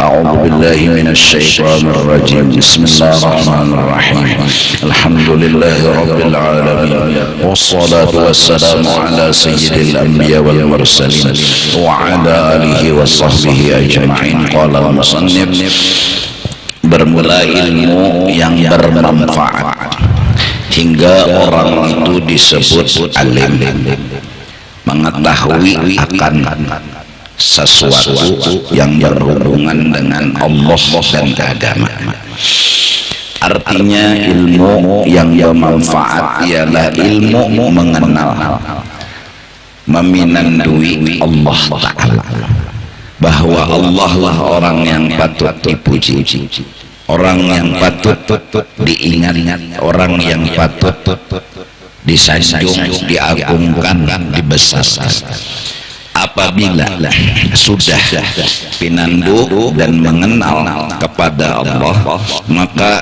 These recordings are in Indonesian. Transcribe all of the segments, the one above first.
أعوذ بالله من الشيطان الرجيم بسم الله الرحمن الرحيم الحمد لله رب العالمين والصلاة والسلام على سيد الأنبياء والمرسلين وعلى آله وصحبه أجمعين. قال المصنف bermula ilmu yang bermanfaat hingga orang itu disebut alim, mengetahui akan sesuatu yang berhubungan dengan Allah dan agama. Artinya ilmu yang bermanfaat ialah ilmu mengenal, meminandui Allah Ta'ala, bahwa Allah lah orang yang patut dipuji, orang yang patut diingat, orang yang patut disanjung, diagungkan, dibesarkan. Apabila sudah pinandu dan mengenal kepada Allah, maka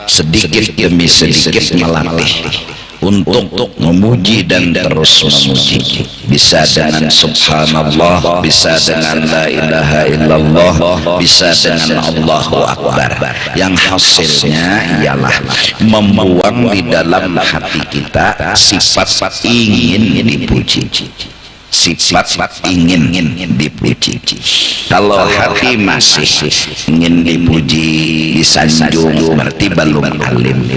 sedikit demi sedikit melatih untuk memuji dan terus memuji. Bisa dengan subhanallah, bisa dengan la ilaha illallah, bisa dengan Allahu Akbar. Yang hasilnya ialah membuang di dalam hati kita sifat ingin dipuji, sifat ingin dipuji. Kalau hati masih ingin dipuji, disanjung, berarti belum alim,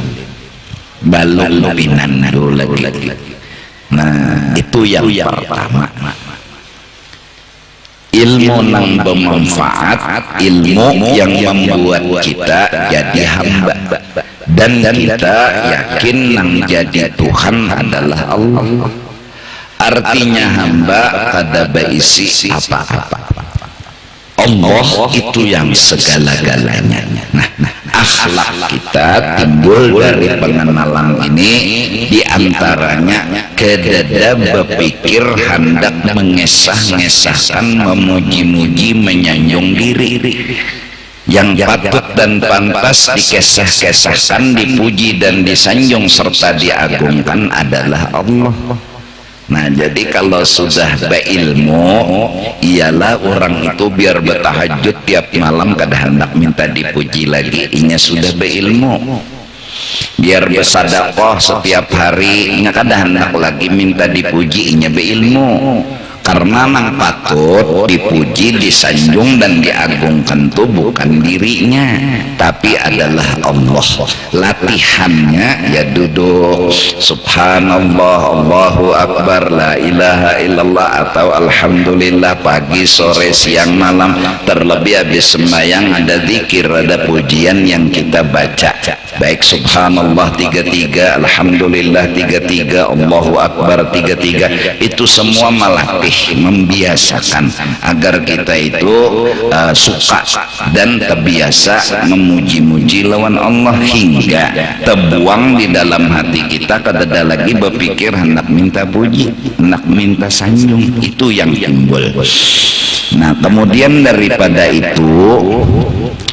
belum pinandu lagi. Nah, itu yang pertama. Ilmu yang bermanfaat, ilmu yang membuat kita jadi hamba, dan kita yakin yang jadi Tuhan adalah Allah. Artinya hamba kada berisi apa-apa, Allah itu yang segala-galanya. Nah, akhlak kita timbul dari pengenalan ini, diantaranya kedada berpikir hendak mengesah-ngesahkan, memuji-muji, menyanjung diri. Yang patut dan pantas dikesah-kesahkan, dipuji dan disanjung serta diagungkan adalah Allah. Nah, jadi kalau sudah berilmu, ialah orang itu biar bertahajud tiap malam kada hendak minta dipuji lagi, inya sudah berilmu. Biar bersedekah setiap hari, inya kada hendak lagi minta dipuji, inya berilmu. Karena nang patut dipuji, disanjung dan diagungkan itu bukan dirinya, tapi adalah Allah. Latihannya ya duduk subhanallah, Allahu Akbar, la ilaha illallah atau alhamdulillah pagi, sore, siang, malam. Terlebih habis sembahyang ada zikir, ada pujian yang kita baca, baik subhanallah 33, alhamdulillah 33, Allahu Akbar 33. Itu semua melatih, membiasakan agar kita itu suka dan terbiasa memuji-muji lawan Allah, hingga terbuang di dalam hati kita kada lagi berpikir hendak minta puji, hendak minta sanjung. Itu yang timbul. Nah, kemudian daripada itu,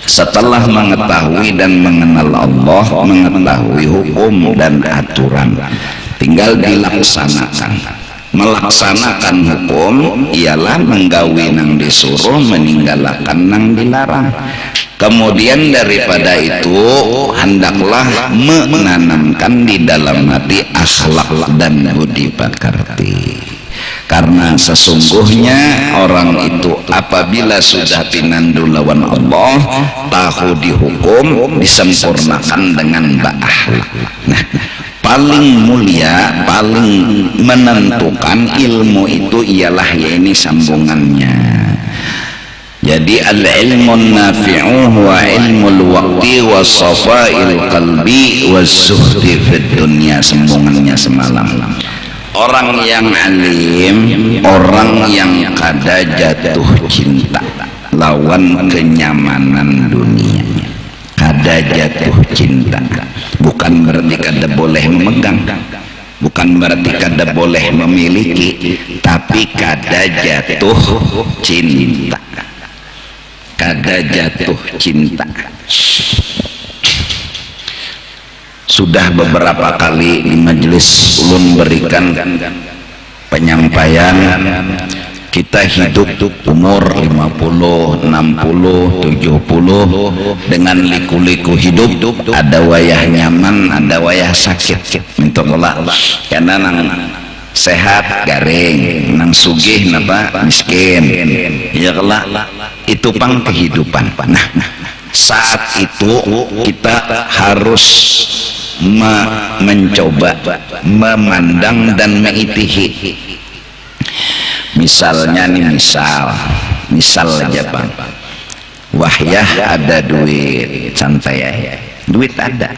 setelah mengetahui dan mengenal Allah, mengetahui hukum dan aturan, tinggal dilaksanakan. Melaksanakan hukum ialah menggawi nang disuruh, meninggalkan nang dilarang. Kemudian daripada itu, hendaklah menanamkan di dalam hati akhlak dan budi pekerti. Karena sesungguhnya orang itu apabila sudah pinandu lawan Allah, tahu dihukum, disempurnakan dengan berakhlak. Nah, paling mulia, paling menentukan ilmu itu ialah ya ini sambungannya. Jadi al-ilmun nafi'u wa ilmul waqti wa safa'il qalbi wa zuhdi fid dunya, sambungannya semalam. Orang yang alim, orang yang kada jatuh cinta lawan kenyamanan dunia, kada jatuh cinta. Bukan berarti kada boleh memegang, bukan berarti kada boleh memiliki, tapi kada jatuh cinta, kada jatuh cinta. Sudah beberapa kali di majelis ulun berikan penyampaian Kita hidup umur 50, 60, 70 dengan liku-liku hidup, ada wayah nyaman, ada wayah sakit. Minta Allah karena nang sehat garing, nang sugih napa miskin. Ya Allah, itu pang kehidupan. Nah, saat itu kita harus mencoba memandang dan mengitihi. Misalnya nih, misal aja bang, wahyah ada duit, santai ya, duit ada.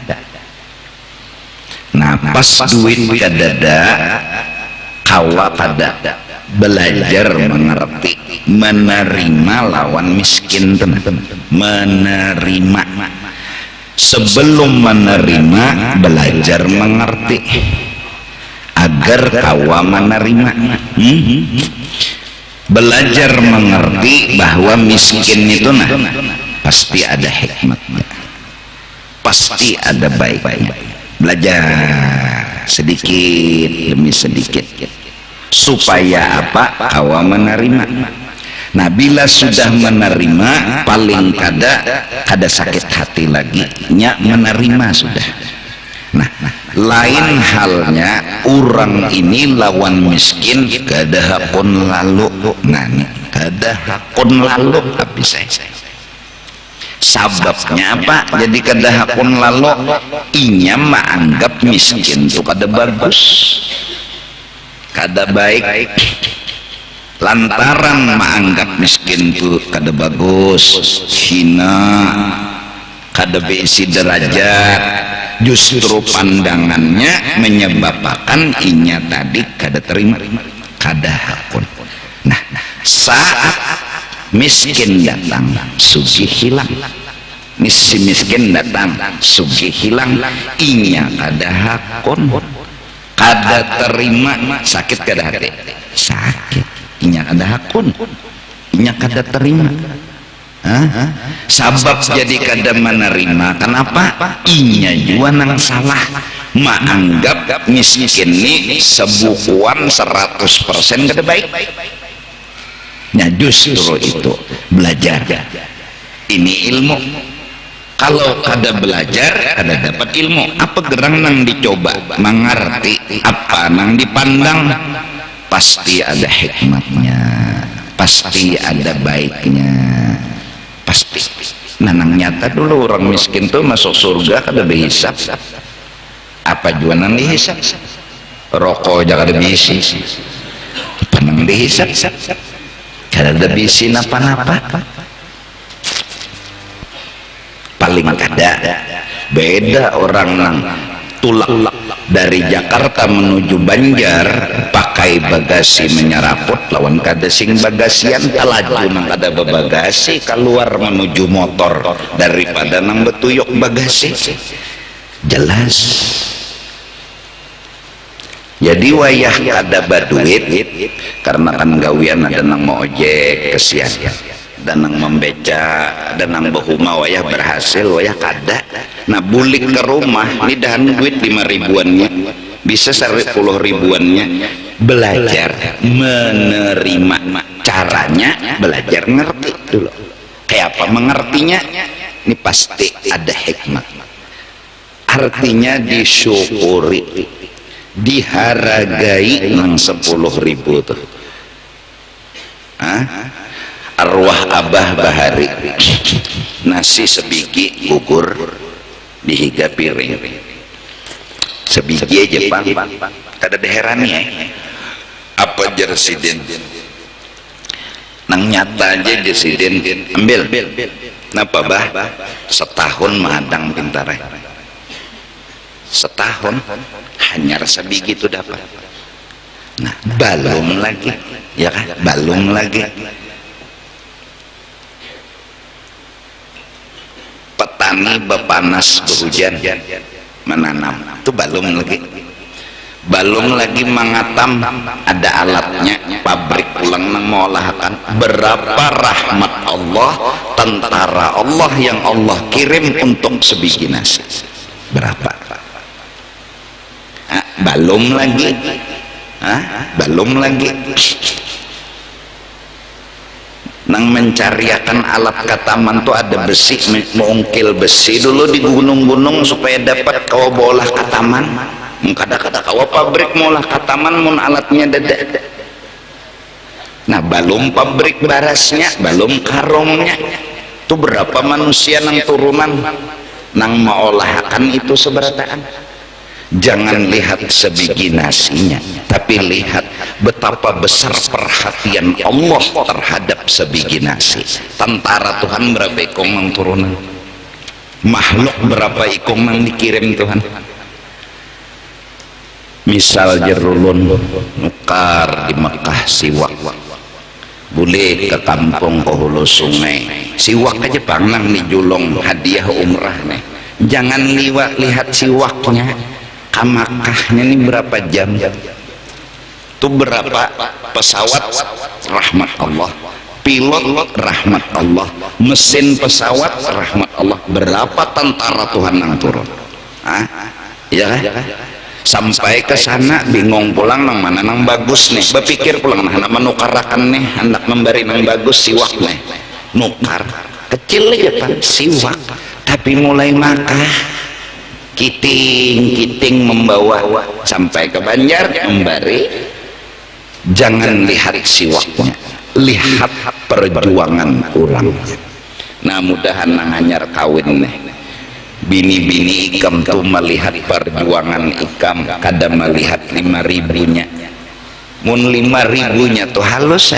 Nah pas duit kadada, kawa pada belajar mengerti, menerima lawan miskin, menerima. Sebelum menerima, belajar mengerti agar kawa menerima. Belajar mengerti bahwa miskin itu pasti ada hikmatnya, pasti ada baiknya. Belajar sedikit demi sedikit supaya apa? Kawa menerima. Nah bila sudah menerima, paling kada sakit hati lagi, menerima sudah. Nah lain halnya orang ini lawan miskin kada hakun lalu, kada hakun lalu. Tapi saya sababnya apa jadi kada hakun lalu? Inya menganggap miskin itu kada bagus, kada baik. Lantaran menganggap miskin itu kada bagus, hina, kada beisi derajat, justru pandangannya menyebabkan inya tadi kada terima, kada hakun. Nah saat miskin datang, sugih hilang. Miskin datang, sugih hilang, inya kada hakun, kada terima. Sakit kada hati? Sakit. Inya kada hakun, inya kada terima. Sabab jadi kada menerima. Kenapa? Inya juga nang salah, menganggap miskin ini sebukuan 100% kada baik. Nah justru itu belajar, ini ilmu. Kalau kada belajar kada dapat ilmu. Apa gerang nang dicoba mengerti, apa nang dipandang, pasti ada hikmatnya, pasti ada baiknya, pasti. Nah nang nyata dulu orang miskin tuh masuk surga kada dihisap. Apa juga nang dihisap? Rokok aja kada diisi, apa nang dihisap? Kada ada bisi napa-napa. Paling kada beda orang nang tulak dari Jakarta menuju Banjar pakai bagasi menyeraput lawan kada sing bagasian talaju nang kada babagasi keluar menuju motor daripada nang betuyok bagasi. Jelas. Jadi wayah kada baduit karena kan gawian ada nang mau ojek kesian, dan nang membeca, dan nang bahuma wayah berhasil, wayah kada. Nah bulik ke rumah ini dahan duit 5 ribuannya bisa 10 ribuannya. Belajar menerima, caranya belajar ngerti dulu. Kayak apa mengertinya? Ini pasti ada hikmat. Artinya disyukuri, dihargai nang 10 ribu tuh. Arwah Abah Bahari nasi sebiji gugur dihiga piring sebiji aja bang, kada deherani ya. Apa Residen nang nyata aja Residen ambil napa bah setahun madang pintarai, setahun hanya sebiji itu dapat. Nah balum lagi ya kan, balum lagi. Petani bepanas berhujan menanam itu balum lagi mengatam, ada alatnya, pabrik pulang nang mengolahkan. Berapa rahmat Allah, tentara Allah yang Allah kirim untuk sebiji nasi, berapa? Balum lagi, balum lagi. nang mencariakan alat kataman tuh ada besi, mengungkil besi dulu di gunung-gunung supaya dapat kawa bolah kataman. Kada-kada kawa pabrik molah kataman mun alatnya dada. Nah belum pabrik barasnya, belum karongnya, tuh berapa manusia nang turunan nang maolahkan itu seberataan. Jangan lihat sebiji nasinya, tapi lihat betapa besar perhatian Allah terhadap sebiji nasi. Tentara Tuhan berapa ikong nang turunan, makhluk berapa ikong nang dikirim Tuhan. Misal jerulun nukar di Mekah siwak, boleh ke kampung ke hulu sungai siwak aja pangnang nih julong hadiah umrah nih. Jangan lihat siwaknya, ke Makkahnya nih berapa jam tuh, berapa pesawat rahmat Allah, pilot rahmat Allah, mesin pesawat rahmat Allah, berapa tentara Tuhan yang turun. Ya kan? Sampai ke sana bingung pulang nang mana nang bagus nih, berpikir pulang nah menukarakan nih hendak memberi nang bagus siwak nih, nukar kecil aja Pak siwak, tapi mulai Makkah kiting membawa sampai ke Banjar memberi. Jangan lihat siwaknya, lihat perjuangan ulang. Nah mudahan nang anyar kawin nih bini-bini ikam tuh melihat perjuangan ikam, kada melihat 5.000-nya. Mun 5.000-nya tuh halus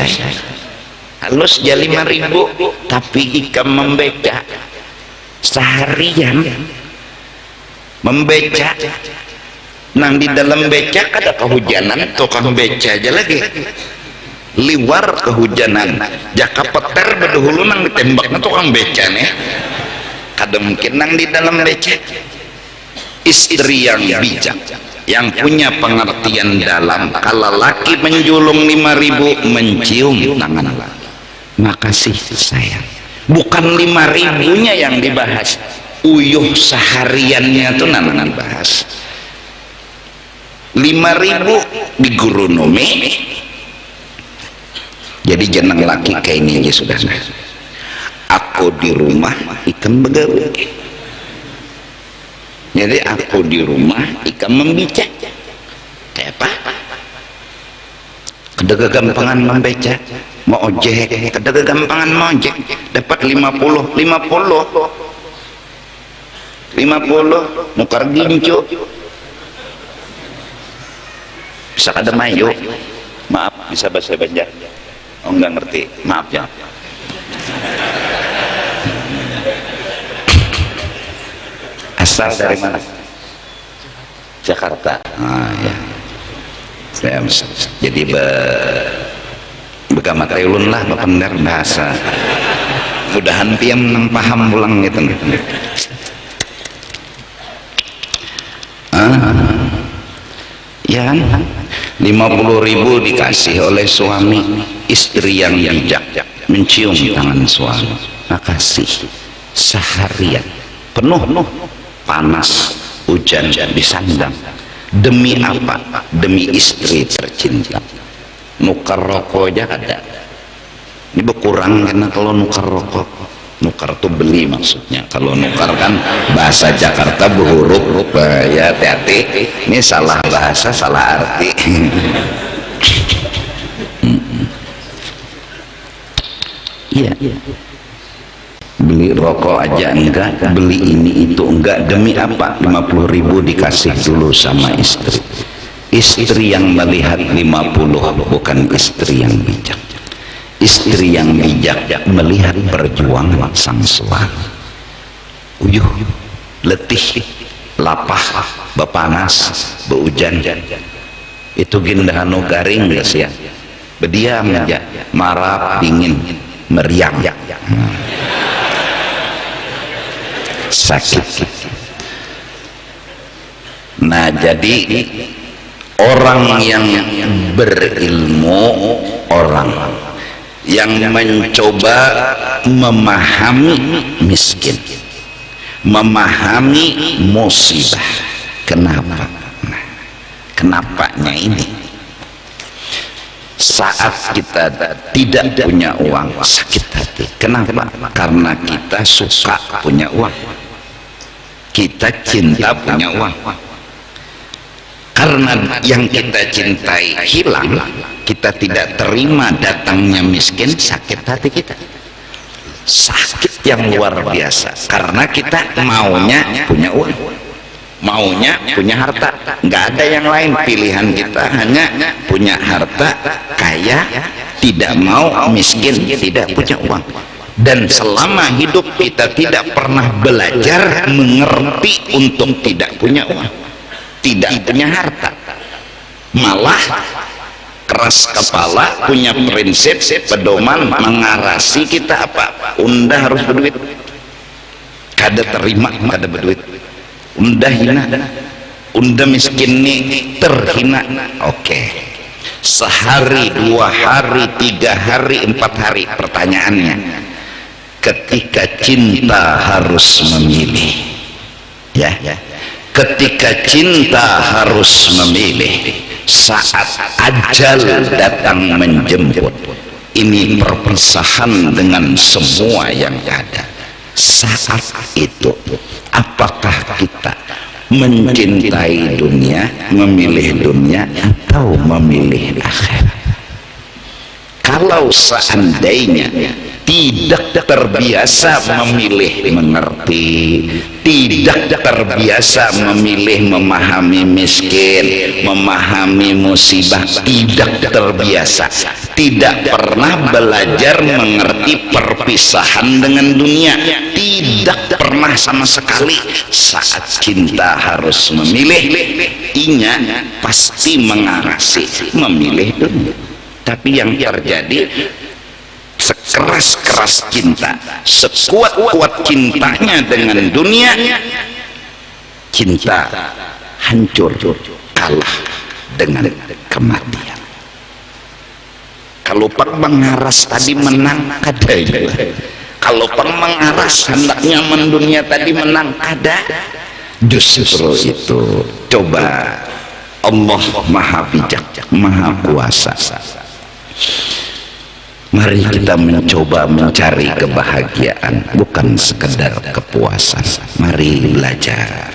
halus aja 5.000, tapi ikam membeca seharian, membeca nang di dalam beca kada kehujanan, tukang beca aja lagi liwar kehujanan, jaka peter bedahulu nang ditembaknya tukang beca nih, kada mungkin nang di dalam beca. Istri yang bijak, yang punya pengertian dalam, kalau laki menjulung 5.000 mencium tangan laki, makasih sayang, bukan 5.000-nya yang dibahas, uyuh sehariannya tuh nangan bahas. 5.000 di gurunomi. Jadi jeneng laki kayak ini aja sudah. Aku di rumah ikan begawe. Jadi aku di rumah ikan membaca. Kayak apa? Kedegagampangan membaca, mau ojek, kedegagampangan mau ojek, dapat 50 nukar gincu. Bisa kada mayu, maaf bisa bahasa Banjar, oh enggak ngerti, maaf ya. Asal dari mana? Jakarta. Ya. Saya jadi begamatri ulun lah bapender bahasa, mudahan piam nang paham pulang gitu. Ya kan? 50.000 dikasih oleh suami, istri yang bijak mencium tangan suami, makasih. Seharian penuh panas hujan disandang, demi apa? Demi istri tercinta. Nukar rokok aja ada, ini berkurang karena kalau nukar rokok, nukar tuh beli maksudnya, kalau nukar kan bahasa Jakarta berhuruf ya, hati-hati ini salah bahasa salah arti. Iya, beli rokok aja enggak, beli ini itu enggak, demi apa? 50.000 dikasih dulu sama istri. Istri yang melihat 50, bukan istri yang bijak. Istri yang bijak melihat perjuangan sang suami, uyuh, letih, lapah, bepanas, beujan, itu gindahanu garing guys ya, berdiam aja, marah, dingin, meriang, sakit. Nah jadi orang yang berilmu, orang yang mencoba memahami miskin, memahami musibah. Kenapa? Nah, kenapanya ini Saat kita tidak punya uang, sakit hati. Kenapa? Karena kita suka punya uang, kita cinta punya uang. Karena yang kita cintai hilang, kita tidak terima datangnya miskin, sakit hati kita, sakit yang luar biasa. Karena kita maunya punya uang, maunya punya harta, nggak ada yang lain. Pilihan kita hanya punya harta, kaya, tidak mau miskin, tidak punya uang. Dan selama hidup kita tidak pernah belajar mengerti untuk tidak punya uang, tidak punya harta, malah keras kepala, punya prinsip pedoman mengarasi kita apa? Unda harus berduit, kada terima kada berduit, unda hina, unda miskin nih terhina. Oke, sehari, 2 hari, 3 hari, 4 hari, pertanyaannya, ketika cinta harus memilih, ya, ketika cinta harus memilih, saat ajal datang menjemput, ini perpisahan dengan semua yang ada. Saat itu apakah kita mencintai dunia, memilih dunia, atau memilih akhirat? Kalau seandainya tidak terbiasa memilih mengerti, tidak terbiasa memilih memahami miskin, memahami musibah, tidak terbiasa, tidak pernah belajar mengerti perpisahan dengan dunia, tidak pernah sama sekali. Saat cinta harus memilih, inya pasti mengarasi memilih dunia. Tapi yang terjadi, sekeras-keras cinta, sekuat-kuat cintanya dengan dunia, cinta hancur, kalah dengan kematian. Kalau pang mengaras tadi menang, ada juga. Kalau pang mengaras hendaknya mendunia tadi menang, ada. Justru itu, coba Allah Maha Bijak, Maha Kuasa. Mari kita mencoba mencari kebahagiaan, bukan sekedar kepuasan. Mari belajar.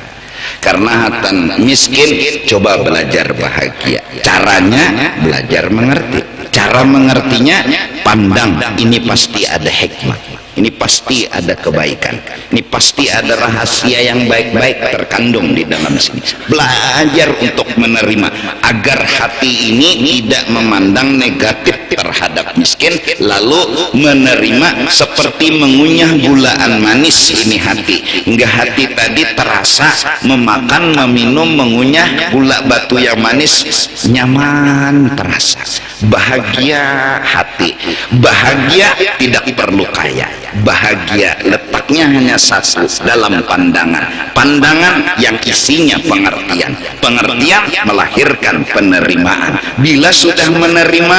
Karena hatan miskin, coba belajar bahagia. Caranya belajar mengerti. Cara mengertinya, pandang, ini pasti ada hikmah, ini pasti ada kebaikan, ini pasti ada rahasia yang baik-baik terkandung di dalam sini. Belajar untuk menerima agar hati ini tidak memandang negatif terhadap miskin, lalu menerima seperti mengunyah gulaan manis. Ini hati, hingga hati tadi terasa memakan, meminum, mengunyah gula batu yang manis, nyaman, terasa bahagia hati. Bahagia tidak perlu kaya, bahagia letaknya hanya satu, dalam pandangan. Pandangan yang isinya pengertian, pengertian melahirkan penerimaan. Bila sudah menerima,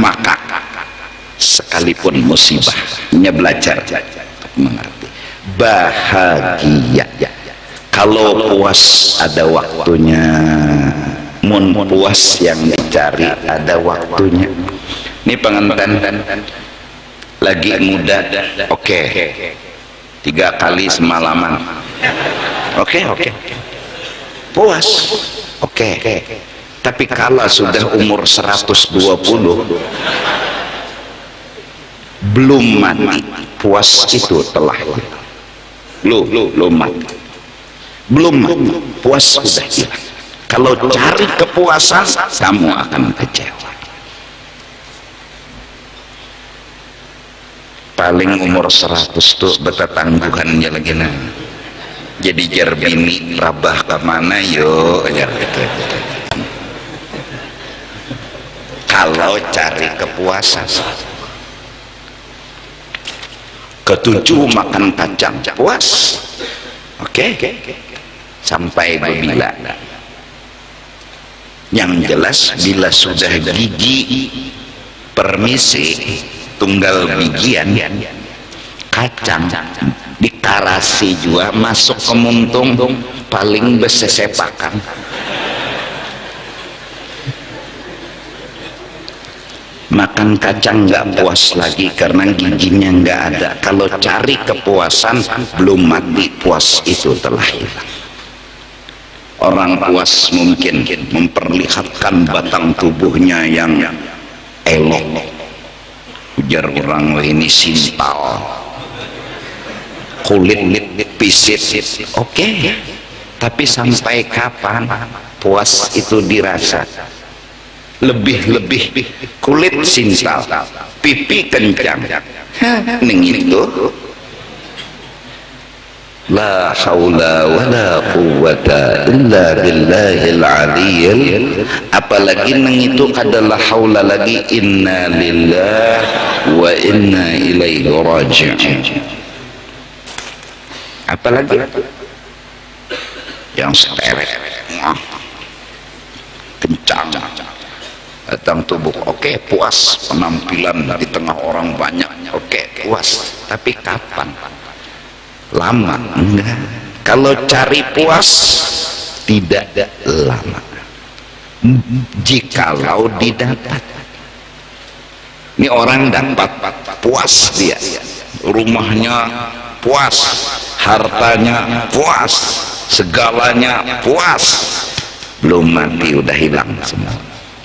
maka sekalipun musibah, hanya belajar mengerti. Bahagia. Kalau puas ada waktunya, mun puas yang dicari ada waktunya. Ini pengantin lagi muda, oke, 3 kali semalaman, oke, puas, oke. Tapi kalau sudah umur 120 belum mati, puas itu telah belum mati, belum mati, puas sudah hilang. Kalau cari kepuasan, kamu akan kecewa. Paling umur 100 tuh betetangguhannya lagi nah. Jadi jar bini rabah kemana yuk jar gitu. Kalau cari kepuasan. Ketujuh, makan kacang, puas. Oke. Sampai bila. Yang jelas bila sudah gigi permisi tunggal bijian kacang dikarasi juga masuk ke muntung, paling besesepakan. makan kacang nggak puas lagi karena giginya nggak ada. Kalau cari kepuasan belum mati, puas itu telah hilang. Orang puas mungkin memperlihatkan batang tubuhnya yang elok, ujar orang, wah ini sintal, kulit pisit. Oke, tapi sampai kapan puas itu dirasa? Lebih kulit sintal, pipi kencang, ning itu la haula wala quwwata illa billahil aliyyil. Apalagi nang itu kadalah haula lagi, inna lillahi wa inna ilaihi raji'un. Apalagi yang steril, kencang, datang tubuh. Oke, puas, penampilan di tengah orang banyak, oke, puas. Tapi kapan? Lama? Enggak. Kalau cari puas tidak lama. Jikalau didapat, ini orang dapat puas, dia rumahnya puas, hartanya puas, segalanya puas, belum mati udah hilang semua.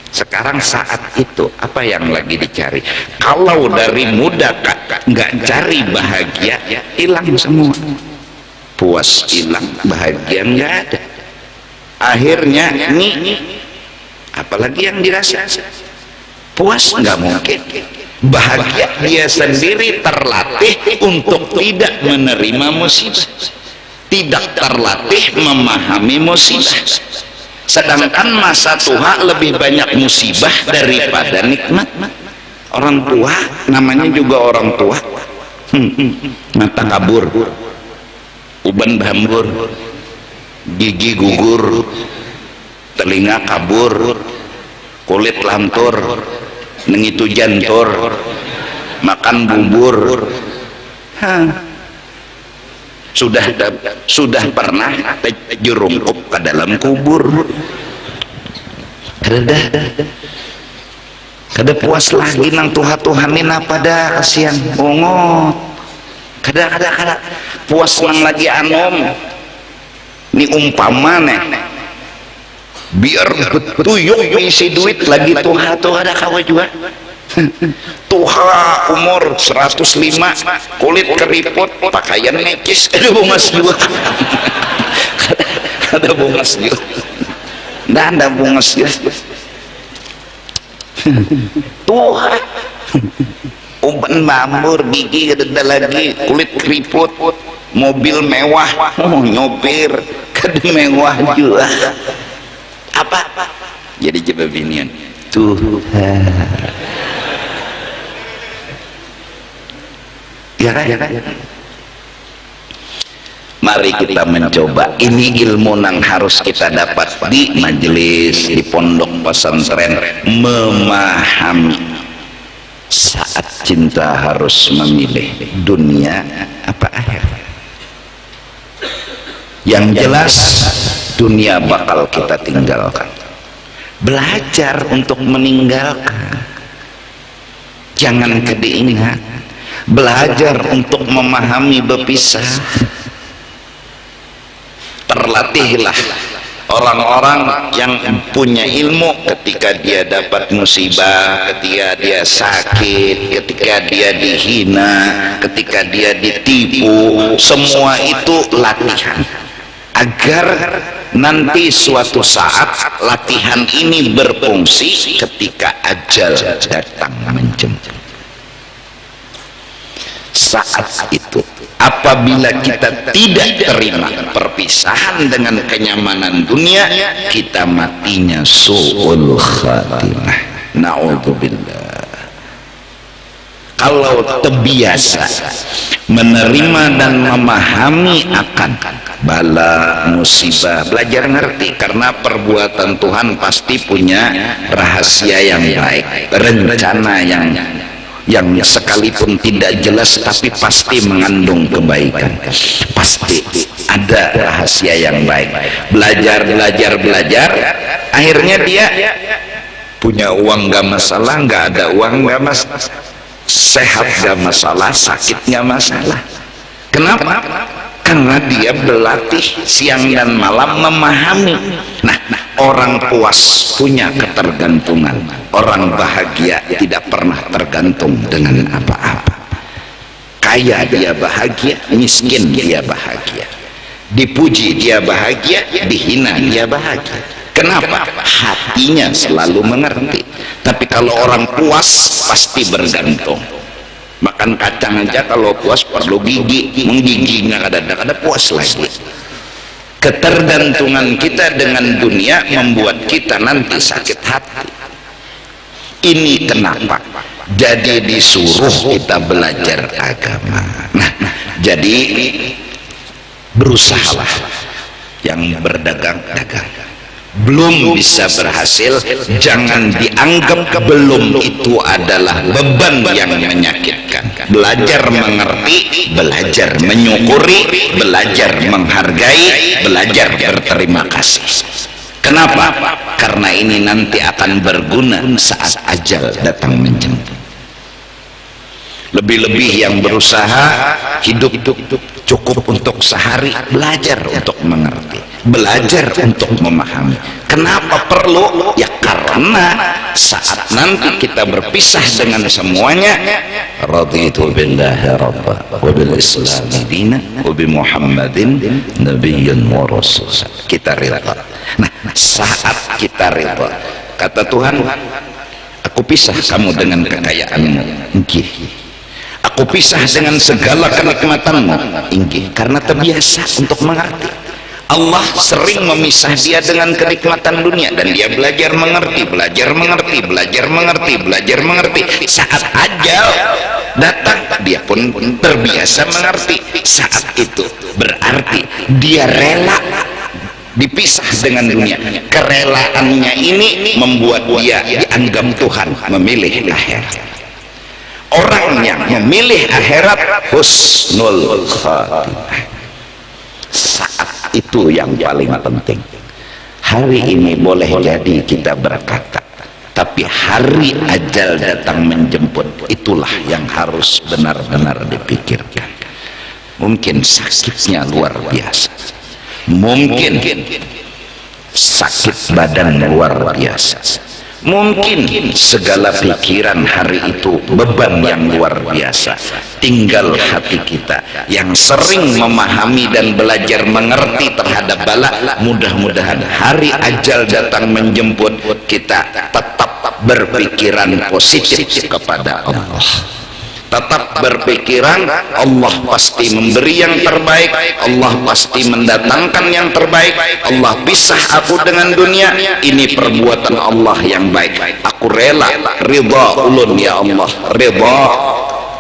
Sekarang saat itu apa yang lagi dicari? Kalau dari muda nggak cari bahagia, hilang semua. Puas hilang, bahagia nggak ada. Akhirnya nih, apalagi yang dirasa? Puas nggak mungkin. Bahagia dia sendiri terlatih untuk tidak menerima musibah, tidak terlatih memahami musibah. Sedangkan masa tua lebih banyak musibah daripada nikmat. Orang tua namanya juga orang tua, mata kabur, uban bambur, gigi gugur, telinga kabur, kulit lantur, nengitu jantur, makan bubur. Sudah pernah jerungkup ke dalam kubur, kada puas lagi nang tuhanin apa dah, kasihan ongot, kada puas nang lagi anom. Ini umpama nih, biar betuyuk isi duit lagi tuha ada kawa juga. Tuha umur 105, kulit keriput, pakaian necis, ada bungas juga. Ada bungas juga. Nggak ada bungas juga. Tuha uban bambur, gigi ada lagi, kulit keriput, mobil mewah, nyopir kada mewah juga. Apa? Jadi coba binian Tuhan. Ya kan? Mari kita mencoba. Ini ilmu yang harus kita dapat di majelis, di pondok pesantren. Memahami saat cinta harus memilih dunia apa akhirat. Yang jelas dunia bakal kita tinggalkan. Belajar untuk meninggalkan, jangan kediingat. Belajar untuk memahami berpisah. Terlatihlah orang-orang yang punya ilmu ketika dia dapat musibah, ketika dia sakit, ketika dia dihina, ketika dia ditipu. Semua itu latihan agar nanti suatu saat latihan ini berfungsi ketika ajal datang menjemput. Saat itu apabila kita tidak terima perpisahan dengan kenyamanan dunia, kita matinya su'ul khatimah. Na'udzubillah. Kalau terbiasa menerima dan memahami akan bala musibah, belajar ngerti, karena perbuatan Tuhan pasti punya rahasia yang baik, rencana yang sekalipun tidak jelas tapi pasti mengandung kebaikan. Pasti ada rahasia yang baik. Belajar, akhirnya dia Punya uang gak masalah, nggak ada uang gak masalah, sehat gak masalah, sakit gak masalah. Kenapa? Karena dia berlatih siang dan malam memahami. Nah, orang puas punya ketergantungan, orang bahagia tidak pernah tergantung dengan apa-apa. Kaya dia bahagia, miskin dia bahagia, dipuji dia bahagia, dihina dia bahagia. Kenapa? Hatinya selalu mengerti. Tapi kalau orang puas pasti bergantung. Makan kacang aja kalau puas perlu gigi, menggigi nggak ada puas lagi. Ketergantungan kita dengan dunia membuat kita nanti sakit hati. Ini kenapa? Jadi disuruh kita belajar agama. Nah, jadi berusahalah yang berdagang-dagang. Belum bisa berhasil, jangan dianggap belum itu adalah beban yang menyakitkan. Belajar mengerti, belajar menyukuri, belajar menghargai, belajar berterima kasih. Kenapa? Karena ini nanti akan berguna saat ajal datang menjemput. Lebih-lebih yang berusaha hidup cukup untuk sehari, belajar untuk mengerti, belajar untuk memahami. Kenapa perlu? Ya karena saat nanti kita berpisah dengan semuanya, raditu billahi rabba wa bil islami dina wa bi muhammadin nabiyyan wa rasul. Kita rela. Nah, saat kita rela, kata Tuhan, aku pisah kamu dengan kekayaanmu, inggih. Aku pisah dengan segala kenikmatanmu, inggih, karena terbiasa untuk mengerti. Allah sering memisah dia dengan kenikmatan dunia, dan dia belajar mengerti, belajar mengerti, belajar mengerti, belajar mengerti. Saat ajal datang, dia pun terbiasa mengerti. Saat itu berarti dia rela dipisah dengan dunia. Kerelaannya ini membuat dia dianggap Tuhan memilih akhirat. Orang yang memilih akhirat husnul khatimah. Saat itu yang paling penting. Hari ini boleh jadi kita berkata, tapi hari ajal datang menjemput, itulah yang harus benar-benar dipikirkan. Mungkin sakitnya luar biasa, mungkin sakit badan luar biasa, mungkin segala pikiran hari itu beban yang luar biasa. Tinggal hati kita yang sering memahami dan belajar mengerti terhadap bala. Mudah-mudahan hari ajal datang menjemput, kita tetap berpikiran positif kepada Allah, tetap berpikiran Allah pasti memberi yang terbaik, Allah pasti mendatangkan yang terbaik. Allah pisah aku dengan dunia, ini perbuatan Allah yang baik. Aku rela, ridha ulun ya Allah, ridha,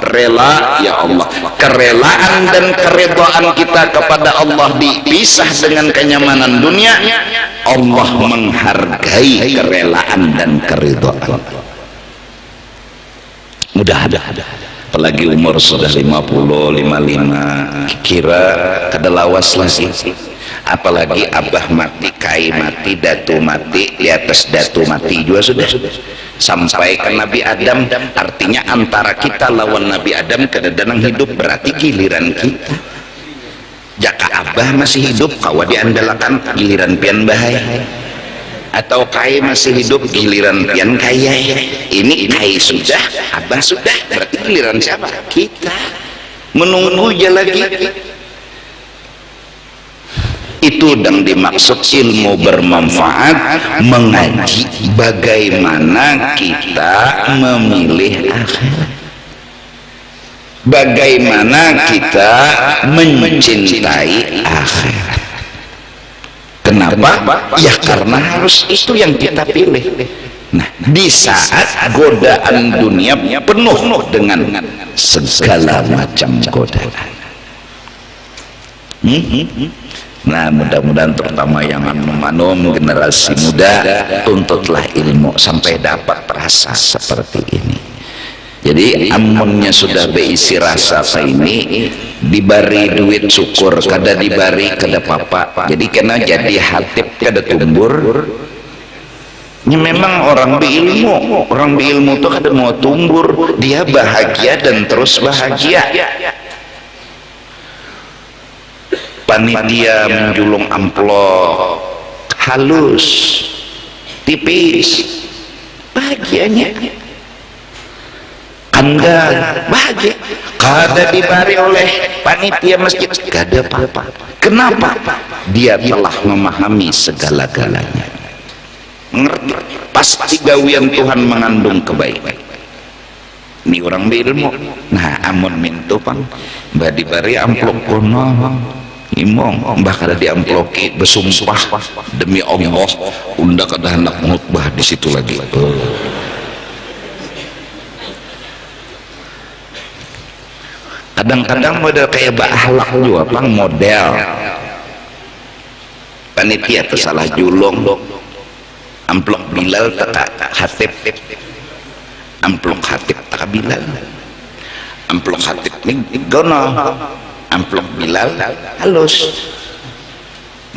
rela ya Allah. Kerelaan dan keridhaan kita kepada Allah dipisah dengan kenyamanan dunia. Allah menghargai kerelaan dan keridhaan. Mudah-mudahan, apalagi umur sudah 50, 55, kira kedalawas lagi. Apalagi abah mati, kai mati, datu mati, di atas datu mati juga sudah sampai ke Nabi Adam. Artinya antara kita lawan Nabi Adam kadang-kadang hidup, berarti giliran kita. Jaka abah masih hidup, kawa diandalkan, giliran pian bahaya. Atau kai masih hidup, giliran pian kaya. Ini kai sudah, abah sudah, berarti giliran siapa? Kita. Menunggu aja lagi. Itu yang dimaksud ilmu bermanfaat, mengaji bagaimana kita memilih akhirat, bagaimana kita mencintai akhirat. Kenapa? Ya karena harus itu yang kita pilih. Nah, di saat godaan dunia penuh dengan segala macam godaan. Nah, mudah-mudahan terutama yang manum generasi muda, tuntutlah ilmu sampai dapat rasa seperti ini. Jadi amunnya sudah beisi rasa ini, dibari duit syukur, kada dibari kada papa. Jadi kena jadi hatib kada tumbur, Ini memang orang berilmu tuh kada mau tumbur, dia bahagia dan terus bahagia. Panitia menjulung amplop halus, tipis, bahagianya. Anda bahagia, kada dibari oleh panitia masjid, kada apa-apa. Kenapa? Dia telah memahami segala-galanya, mengerti, pasti gawian Tuhan mengandung kebaikan. Ini orang berilmu. Nah, amun mintu pang mbak dibari amplop kono imong mbah kada diamploki bersumpah demi Allah unda kada hendak ngutbah di situ lagi. Kadang-kadang model kayak bahlak juga pang, model panitia tersalah julung amplok Bilal tak hatib, amplok hatib tak Bilal, amplok hatib nih gono, amplok Bilal halus,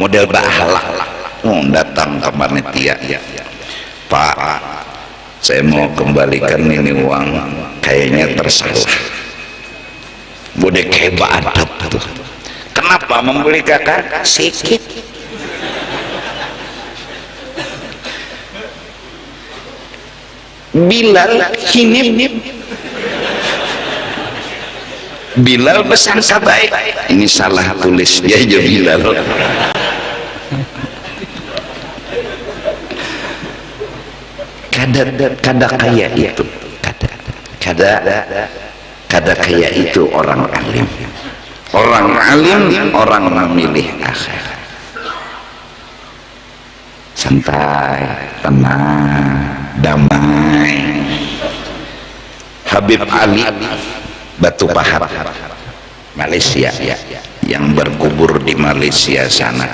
model bahlak. Datang ke panitia, Pak, saya mau kembalikan ini uang, kayaknya tersalah. Bude keba adab tuh. Kenapa membeli kakak sikit? Bilal hinip, Bilal bersangka baik. Ini salah tulis dia aja Bilal. Kada kaya itu, kada kaya itu orang alim. Orang alim, orang memilih akhirat. Santai, tenang, damai. Habib Ali Batu Pahat, Malaysia, yang berkubur di Malaysia sana,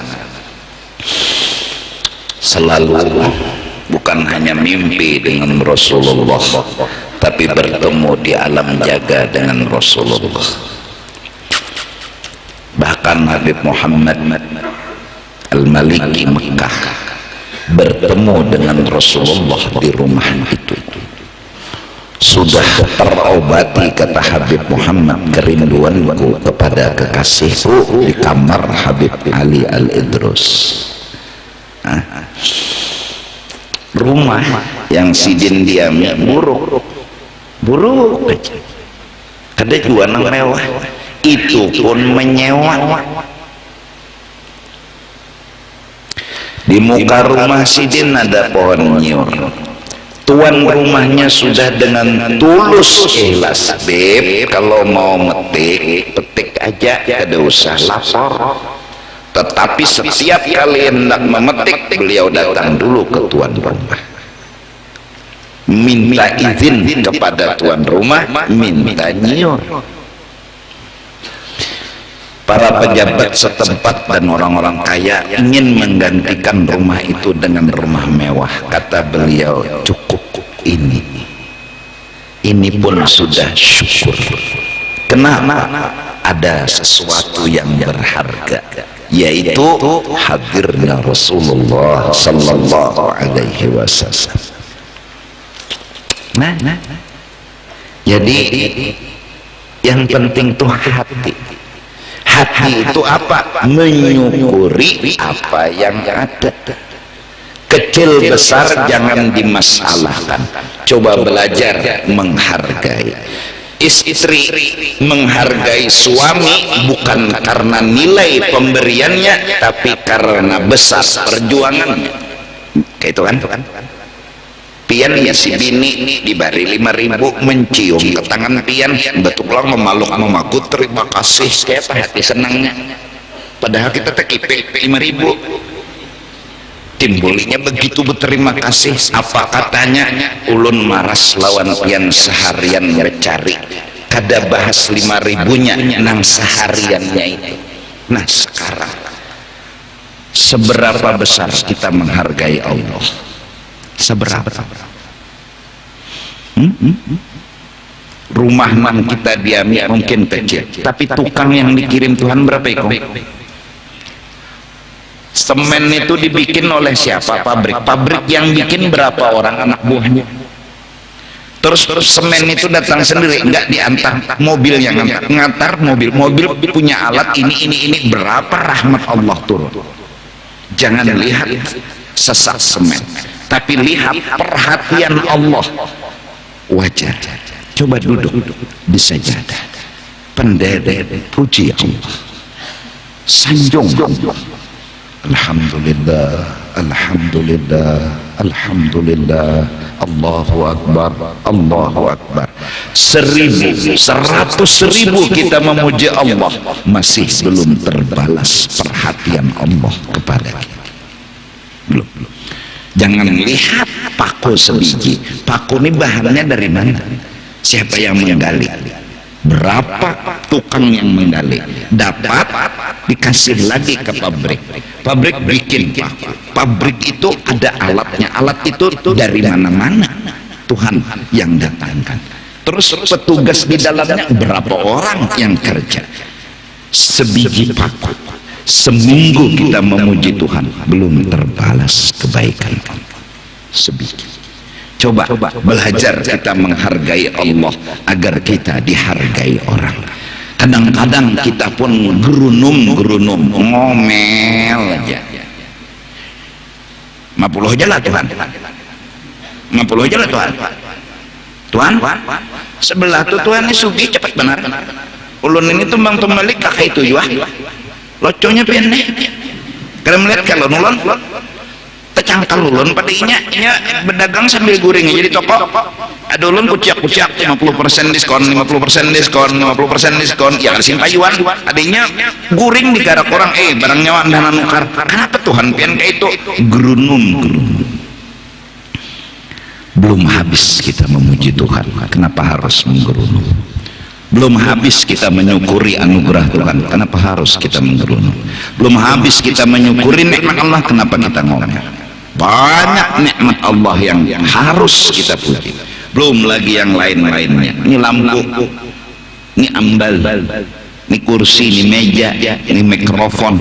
selalu bukan hanya mimpi dengan Rasulullah, tapi bertemu di alam jaga dengan Rasulullah. Bahkan Habib Muhammad Al-Maliki Mekah bertemu dengan Rasulullah di rumah itu. Sudah terobati, kata Habib Muhammad, kerinduanku kepada kekasihku di kamar Habib Ali Al-Idrus. Rumah yang Sidin diami buruk aja, kada jual yang mewah, itu pun menyewa. Di muka rumah Sidin ada pohon nyiur. Tuan rumahnya sudah dengan tulus ikhlas, Beb, kalau mau metik, petik aja, kada usah lapor. Tetapi setiap kali hendak memetik, beliau datang dulu ke tuan rumah, minta izin kepada tuan rumah, minta nyiur. Para pejabat setempat dan orang-orang kaya ingin menggantikan rumah itu dengan rumah mewah. Kata beliau, cukup ini pun sudah syukur. Kenapa? Ada sesuatu yang berharga, yaitu hadirnya Rasulullah sallallahu alaihi wasallam. Nah, jadi yang penting tuh hati. Hati itu apa? Menyukuri apa yang ada. Kecil besar jangan dimasalahkan. Coba belajar menghargai. Istri menghargai suami bukan karena nilai pemberiannya, tapi karena besar perjuangannya. Kayak itu kan? Pian ya si bini dibari 5.000, mencium ke tangan pian, betul lah memaluk memaku, terima kasih, kayak hati senangnya. Padahal kita tekipik 5.000, timbulnya begitu berterima kasih. Apa katanya? Ulun maras lawan pian seharian mencari, kada bahas 5.000-nya nang sehariannya itu. Nah sekarang seberapa besar kita menghargai Allah? Seberapa? Rumah nang kita diami mungkin kecil, tapi tukang yang dikirim Tuhan berapa itu? Semen itu dibikin oleh siapa? Pabrik yang bikin berapa orang anak buahnya. Terus semen itu datang sendiri, enggak diantar, mobil yang ngantar mobil punya alat ini berapa rahmat Allah turun. Jangan lihat sesak semen, tapi lihat perhatian Allah. Wajar. Coba duduk di sajadah, pendede, puji Allah, sanjung Allah. Alhamdulillah, alhamdulillah, alhamdulillah, Allahu Akbar, Allahu Akbar. 1.000, 100.000 kita memuji Allah, masih belum terbalas perhatian Allah kepada kita. Belum. Jangan lihat paku sebiji. Paku ini bahannya dari mana? Siapa yang menggali? Berapa tukang yang menggali? Dapat, dikasih lagi ke pabrik. Pabrik bikin paku. Pabrik itu ada alatnya. Alat itu dari mana-mana Tuhan yang datangkan. Terus petugas di dalamnya berapa orang yang kerja? Sebiji paku. Seminggu kita memuji Tuhan, belum terbalas kebaikan sebiji. Coba belajar kita menghargai Allah agar kita dihargai orang. Kadang-kadang kita pun gerunum ngomel aja. 50 aja lah Tuhan, 50 aja lah Tuhan, sebelah tuh Tuhan ini sugi cepat benar. Ulun ini tumbang tumbalik kakak itu juga loconya pendek. Kalau melihat kalau nulon tecangkal ulun padanya berdagang sambil guring jadi toko ada ulun kuciak 50% diskon 50% diskon 50% diskon ya kan simpayuan adanya guring di garak orang barangnya wandana nukar. Kenapa Tuhan pian kayak itu gerunum. Belum habis kita memuji Tuhan, kenapa harus menggerunum? Belum habis kita menyukuri anugerah Tuhan, kenapa harus kita menggerunum? Belum habis kita menyukuri nikmat Allah, kenapa kita ngomel? Banyak nikmat Allah yang harus kita puji, belum lagi yang lain-lainnya. Ini lampu, ini ambal, ini kursi, ini meja, ini mikrofon.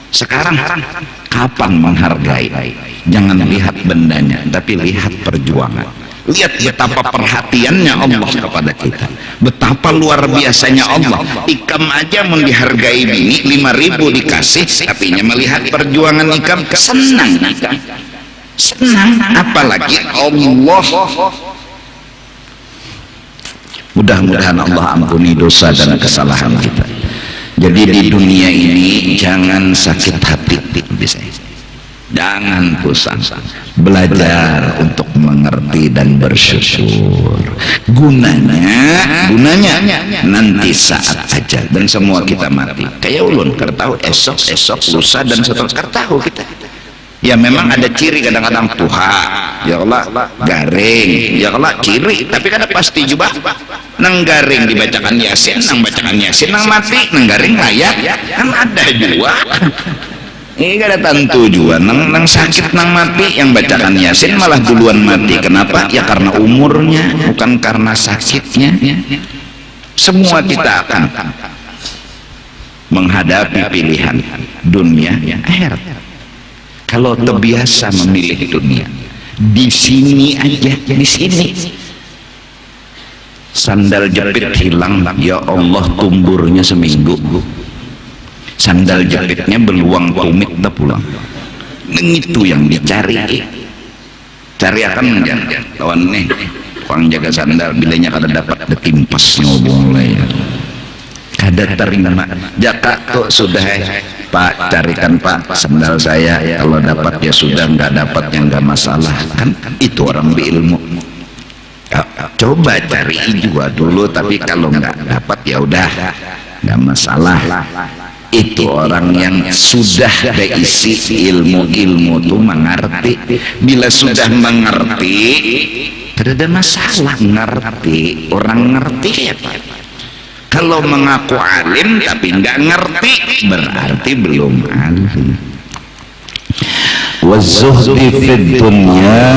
Sekarang kapan menghargai? Jangan lihat bendanya, tapi lihat perjuangan. Lihat betapa perhatiannya Allah kepada kita, betapa luar biasanya Allah. Ikam aja mau dihargai bini 5.000 dikasih, tapi melihat perjuangan Ikam senang. Apalagi Allah. Mudah-mudahan Allah ampuni dosa dan kesalahan kita. Jadi di dunia ini jangan sakit hati, jangan pusing, belajar untuk mengerti dan bersyukur. Gunanya nanti saat ajal dan semua kita mati. Kayak ulun kertahu esok lusa dan seterusnya kertahu kita. Ya memang ada ciri kadang-kadang tuha, ya Allah garing, ya Allah ciri, tapi kan pasti juga nang garing dibacakan Yasin, nang bacakan Yasin nang mati, nang garing layak kan ada juga. Ini gak ada tentu juga nang sakit nang mati yang bacakan Yasin malah duluan mati. Kenapa? Ya karena umurnya, bukan karena sakitnya. Semua kita akan menghadapi pilihan dunia akhirat. Kalau terbiasa memilih dunia, di sini aja, di sini sandal jepit hilang, ya Allah tumburnya seminggu. Sandal jepitnya beluang tumit dah pulang. Itu yang dicari. Cari akan lawan nih orang jaga sandal bilanya kada dapat detimpas ngobong lah ya. Kada terima. Jaka tuh sudah Pak carikan Pak sandal saya, kalau dapat ya sudah, nggak dapat yang nggak masalah kan. Itu orang berilmu. Coba cari juga dulu, tapi kalau nggak dapat ya udah nggak masalah. Itu orang yang sudah berisi ilmu tuh mengerti. Bila sudah mengerti tidak ada masalah. Ngerti, orang ngerti ya Pak. Kalau mengaku alim tapi nggak ngerti berarti belum alim. Wazuhdi fid dunya,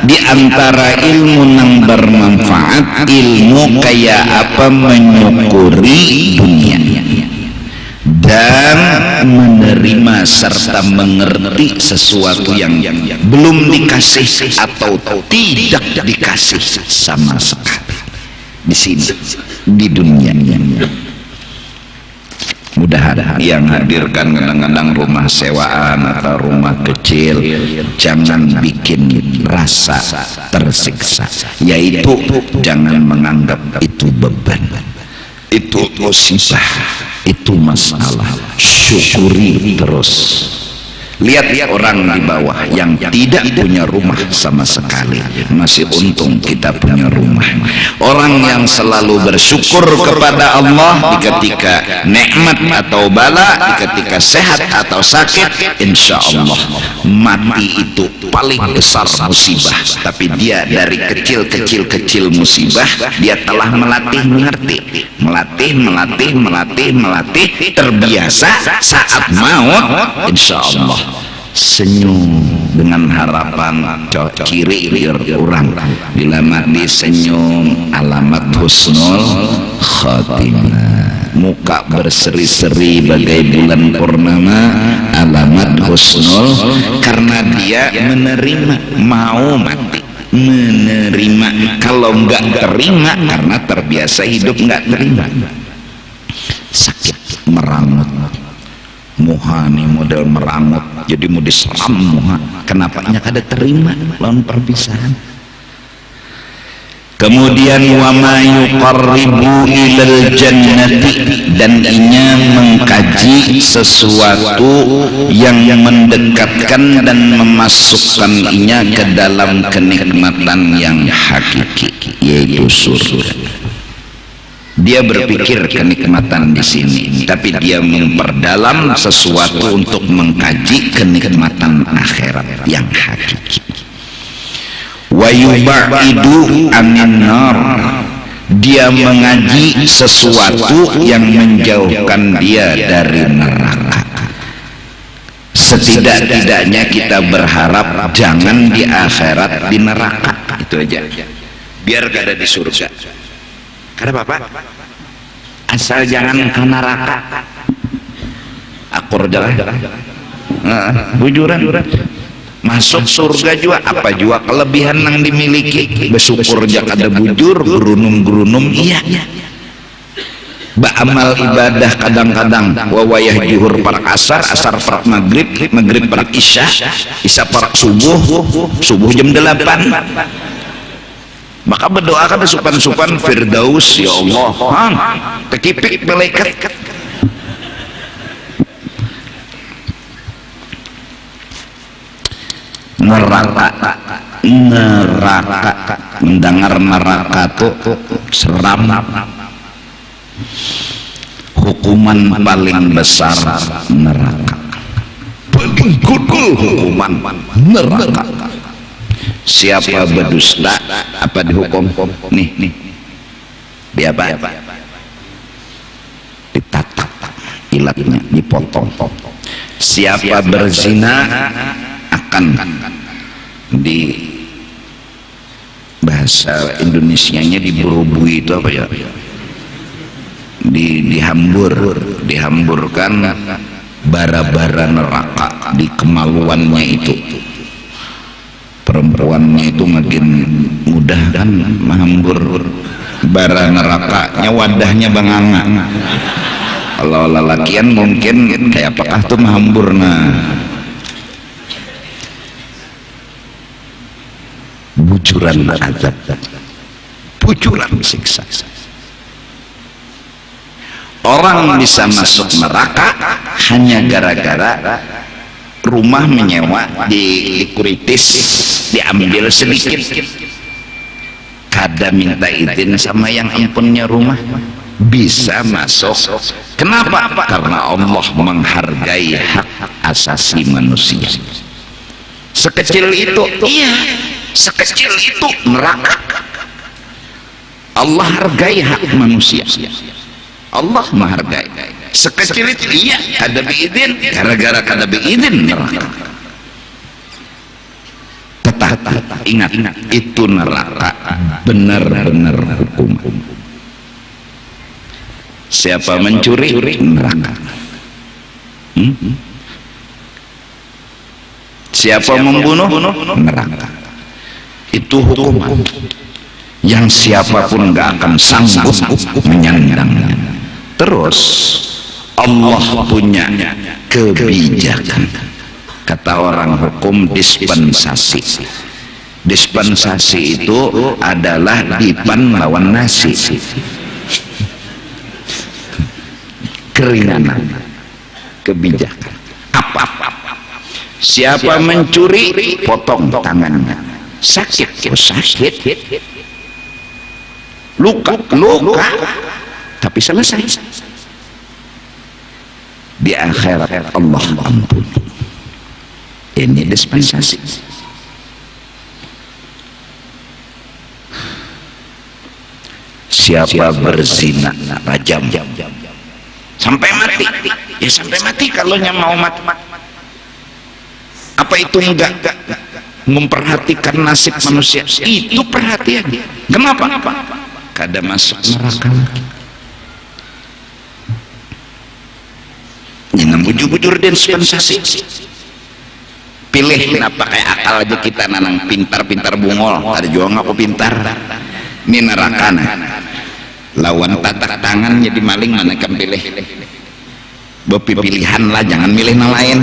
di antara ilmu yang bermanfaat ilmu kayak apa menyukuri dunia dan menerima serta mengerti sesuatu yang belum dikasih atau tidak dikasih sama sekali di sini, di dunia ini. Mudah-mudahan yang hadirkan kadang-kadang rumah sewaan atau rumah kecil jangan bikin rasa tersiksa, yaitu jangan menganggap itu beban, itu musibah, itu masalah. Syukuri terus. Lihat orang di bawah yang tidak punya rumah sama sekali, masih untung kita punya rumah. Orang yang selalu bersyukur kepada Allah di ketika nikmat atau bala, di ketika sehat atau sakit, insya Allah mati itu paling besar musibah, tapi dia dari kecil musibah dia telah melatih terbiasa. Saat maut insya Allah senyum dengan harapan. Ciri orang bila mati senyum alamat husnul khatimah. Muka berseri-seri bagai bulan purnama alamat husnul, karena dia menerima, mau mati menerima. Kalau enggak terima karena terbiasa hidup enggak terima, sakit merangut. Muha nih model merangut, jadi mau diseram muha. Kenapa nya kada terima lawan perpisahan. Kemudian wa ma yuqarribu ilal jannati, dan inya mengkaji sesuatu yang mendekatkan dan memasukkan inya ke dalam kenikmatan yang hakiki, yaitu surga. Dia berpikir kenikmatan di sini, tapi dia memperdalam sesuatu untuk mengkaji kenikmatan akhirat yang hakiki. Wa yubaidu anin nar, dia mengaji sesuatu yang menjauhkan dia dari neraka. Setidak-tidaknya kita berharap jangan di akhirat di neraka, itu aja. Biar gak ada di surga. Karena bapak asal jangan ke neraka, akur jalan bujuran masuk surga juga apa juga kelebihan yang dimiliki. Bersyukur jak ada bujur gerunum iya. Ba'amal ibadah kadang-kadang wawayah juhur parak asar parak maghrib parak isya parak subuh jam 8. Maka berdoa kan supan-supan firdaus, ya Allah tekipik malaikat. Neraka mendengar neraka tuh seram. Hukuman paling besar neraka, paling kudul hukuman neraka. Siapa berdusta apa dihukum? Nih dia apa? Ditatak ilatnya, dipotong. Siapa berzina akan di bahasa Indonesianya diburubui, itu apa ya? Dihamburkan bara-bara neraka di kemaluannya itu. Perempuannya itu makin mudah kan menghambur bara nerakanya, wadahnya banganga. Kalau lelakian mungkin kayak apakah tuh menghambur, bujuran azab, bujuran siksa. Orang bisa masuk neraka hanya gara-gara rumah menyewa di kuritis diambil sedikit, kada minta izin sama yang empunnya rumah, bisa masuk. Kenapa? Karena Allah menghargai hak asasi manusia. Sekecil itu, iya, sekecil itu neraka. Allah hargai hak manusia, Allah menghargai. Sekecil itu, iya, kada beizin, gara-gara kada beizin neraka. Tetapi ingat, itu neraka benar-benar hukum. Siapa mencuri, neraka. Siapa membunuh, neraka. Itu hukuman yang siapapun gak akan sanggup menyandangnya. Terus Allah punya kebijakan. Kata orang hukum, dispensasi. Dispensasi itu adalah dipan lawan nasi. Keringanan, kebijakan. Apa? Siapa mencuri, potong tangannya. Sakit, sakit. Luka, tapi selesai. Di akhirat Allah ampuni. Ini dispensasi. Siapa berzina, rajam sampai mati. Ya sampai mati kalau mau mati. Apa itu enggak memperhatikan nasib manusia? Itu perhatian. Kenapa? Kada masuk neraka lagi. Jangan bujur-bujur dispensasi. Pilih apa kayak akal aja kita nanang pintar-pintar bungol. Ada juga ngaku pintar. Ini neraka lawan tatak tangan jadi maling, mana kan pilih. Bopi pilihan lah, jangan milih yang lain.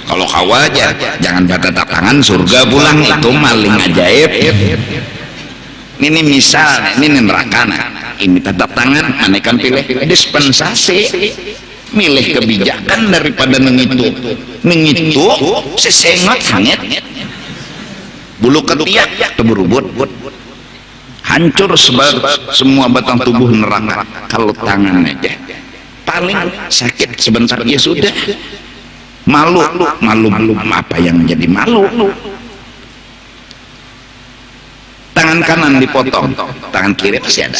Kalau kau aja jangan tatak tangan surga pulang, itu maling ajaib. Ini misal, ini neraka. Ini tatak tangan, mana kan pilih dispensasi. Milih kebijakan daripada nengitu sesengot hangat bulu ketiak teberubut hancur semua batang tubuh neraka. Kalau tangan aja paling sakit sebentar ya sudah. Malu belum apa yang jadi malu. Tangan kanan dipotong, tangan kiri pasti ada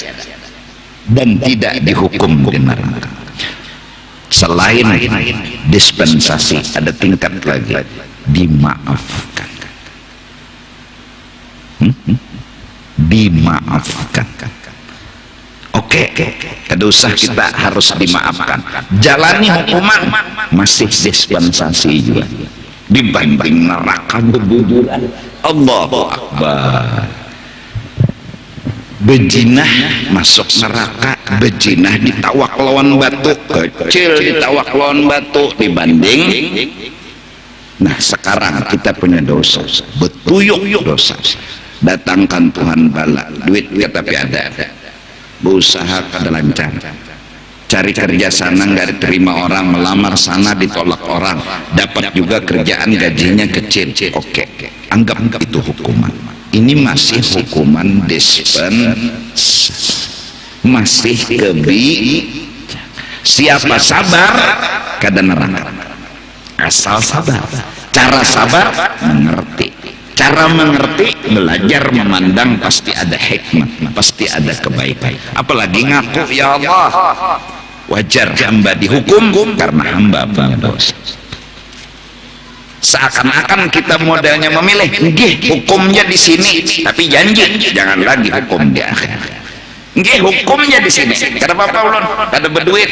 dan tidak dihukum di neraka. Selain dispensasi ada tingkat lagi, dimaafkan. Dimaafkan. Oke, ada usah kita harus dimaafkan. Jalani hukuman masih dispensasi juga. Dibanding neraka bebujuran. Allahu Akbar. Bejinah masuk neraka, bejinah ditawak lawan batu, kecil ditawak lawan batu dibanding. Nah sekarang kita punya dosa, betuyuk dosa. Datangkan Tuhan bala, duit ya tapi ada. Berusaha kada lancar, cari kerja sana nggak diterima orang, melamar sana ditolak orang, dapat juga kerjaan gajinya kecil. Oke, anggap itu hukuman. Ini masih hukuman dispensasi, masih siapa sabar kada neraka. Asal sabar, cara sabar mengerti, cara mengerti belajar memandang pasti ada hikmah, pasti ada kebaikan. Apalagi ngaku ya Allah, wajar hamba dihukum karena hamba punya dosa. Seakan-akan kita modelnya memilih, nggih hukumnya di sini, tapi janji jangan lagi hukum di akhir. Nggih hukumnya di sini, kada apa-apa ulun, kada berduit,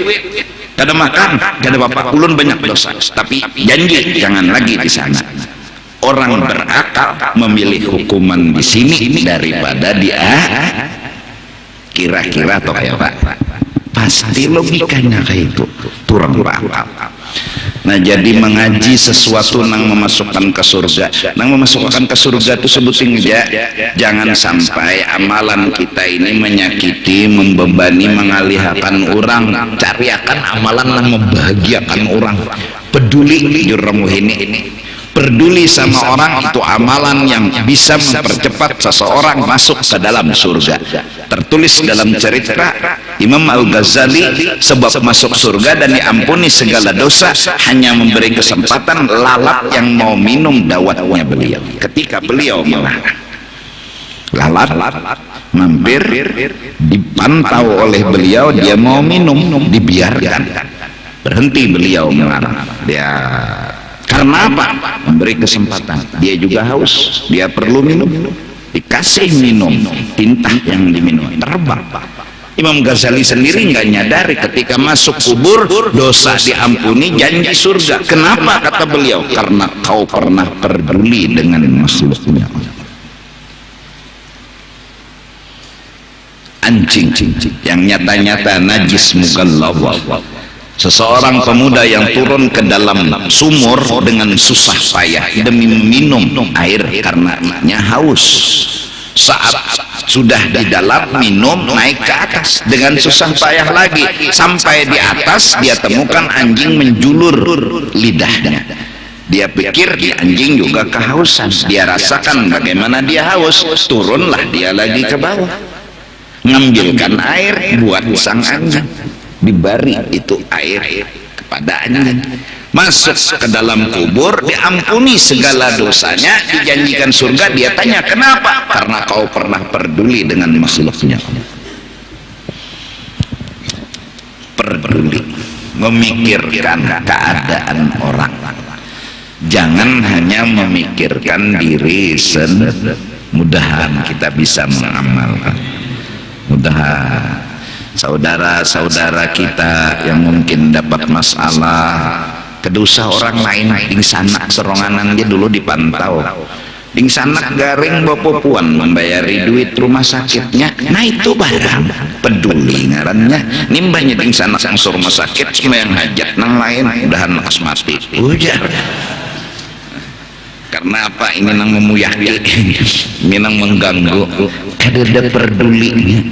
kada makan, kada apa-apa, ulun banyak dosa, tapi janji jangan lagi di sana. Orang berakal memilih hukuman di sini daripada di akhir. Kira-kira atau kayak Pak? Pasti logikanya kayak itu, turang berakal. Nah jadi mengaji sesuatu yang memasukkan ke surga, yang memasukkan ke surga itu sebutin aja. Jangan sampai amalan kita ini menyakiti, membebani, mengalihkan orang. Cariakan amalan yang membahagiakan orang. Peduli jurang ini, peduli sama orang, itu amalan yang bisa mempercepat seseorang masuk ke dalam surga. Tertulis dalam cerita Imam Al-Ghazali, sebab masuk surga dan diampuni segala dosa hanya memberi kesempatan lalat yang mau minum dawatnya beliau. Ketika beliau melarang, lalat mampir, dipantau oleh beliau, dia mau minum, dibiarkan, berhenti beliau melarang. Dia karena apa? Memberi kesempatan. Dia juga haus, dia perlu minum, dikasih minum, tinta yang diminum terbang. Imam Ghazali sendiri nggak nyadari ketika masuk kubur dosa diampuni, janji surga. Kenapa? Kata beliau, karena kau pernah peduli dengan makhluknya. Anjing yang nyata-nyata najis mughalladh, seseorang pemuda yang turun ke dalam sumur dengan susah payah demi minum air karena haus. Saat sudah di dalam minum, naik ke atas dengan susah payah lagi, sampai di atas dia temukan anjing menjulur lidahnya. Dia pikir di anjing juga kehausan, dia rasakan bagaimana dia haus, turunlah dia lagi ke bawah, ngambilkan air buat sang anjing, diberi itu air kepada anjing. Masuk ke dalam kubur, diampuni segala dosanya, dijanjikan surga. Dia tanya, kenapa? Karena kau pernah peduli dengan makhluknya. Peduli, memikirkan keadaan orang, jangan hanya memikirkan diri sendiri. Mudahan kita bisa mengamalkan. Mudahan saudara-saudara kita yang mungkin dapat masalah kedosa orang lain di sana seronganan dia dulu dipantau di sana garing bopopuan membayari duit rumah sakitnya. Nah itu barang peduli ngarannya, nimbanya di sana sangsur rumah sakit cuma yang hajat nang lain udahan lekas mati ujar. Karena apa? Ini nang memuyaki, ini nang mengganggu, kada pedulinya.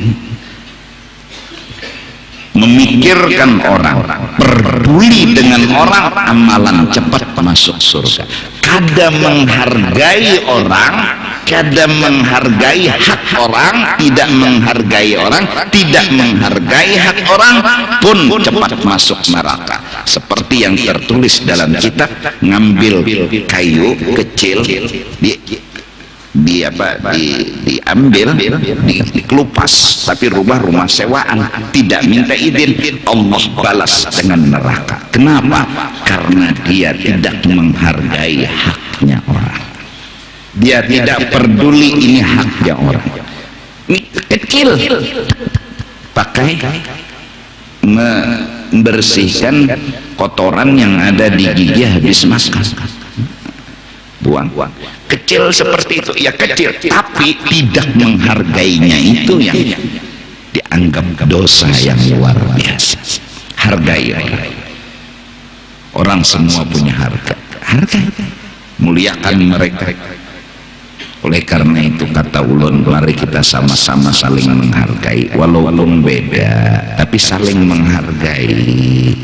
Memikirkan orang, peduli dengan orang, amalan cepat masuk surga. Kada menghargai orang, kada menghargai hak orang, tidak menghargai orang, tidak menghargai hak orang pun cepat masuk neraka. Seperti yang tertulis dalam kitab, ngambil kayu kecil diambil, dikelupas, tapi rumah sewaan, tidak minta izin, Allah balas dengan neraka. Kenapa? Karena dia tidak menghargai haknya orang, dia tidak peduli ini haknya orang. Ini kecil, pakai membersihkan kotoran yang ada di gigi habis makan, buang. Kecil seperti itu, ya kecil, tapi tidak menghargainya, itu yang dianggap dosa yang luar biasa. Hargai orang semua punya harga, muliakan mereka. Oleh karena itu kata ulun, mari kita sama-sama saling menghargai, walaupun beda tapi saling menghargai.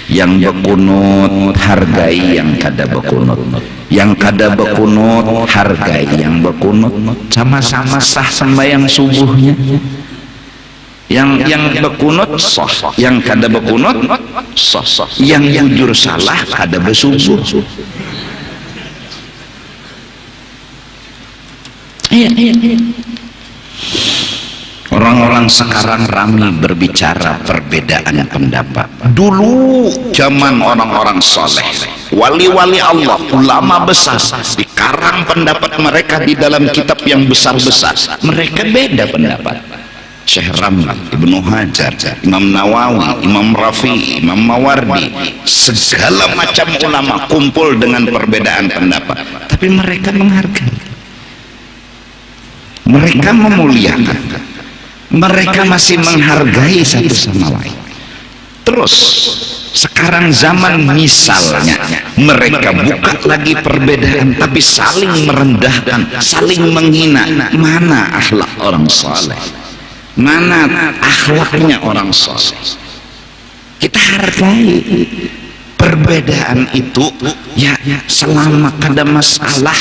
Yang bekunut hargai yang kada bekunut, yang kada bekunut hargai yang bekunut. Sama-sama sah sembahyang subuhnya. Yang bekunut sah, yang kada bekunut sah. Yang jujur salah kada bersubuh. Orang-orang sekarang ramai berbicara perbedaan pendapat. Dulu zaman orang-orang soleh, wali-wali Allah, ulama besar, dikarang pendapat mereka di dalam kitab yang besar-besar. Mereka beda pendapat. Syekh Ramli, Ibnu Hajar, Imam Nawawi, Imam Rafi'i, Imam Mawardi, segala macam ulama kumpul dengan perbedaan pendapat, tapi mereka menghargai, mereka memuliakan, mereka masih menghargai satu sama lain. Terus sekarang zaman misalnya mereka buka lagi perbedaan tapi saling merendahkan, saling menghina. Mana akhlak orang saleh? Mana akhlaknya orang saleh? Kita hargai perbedaan itu ya, selama kada masalah.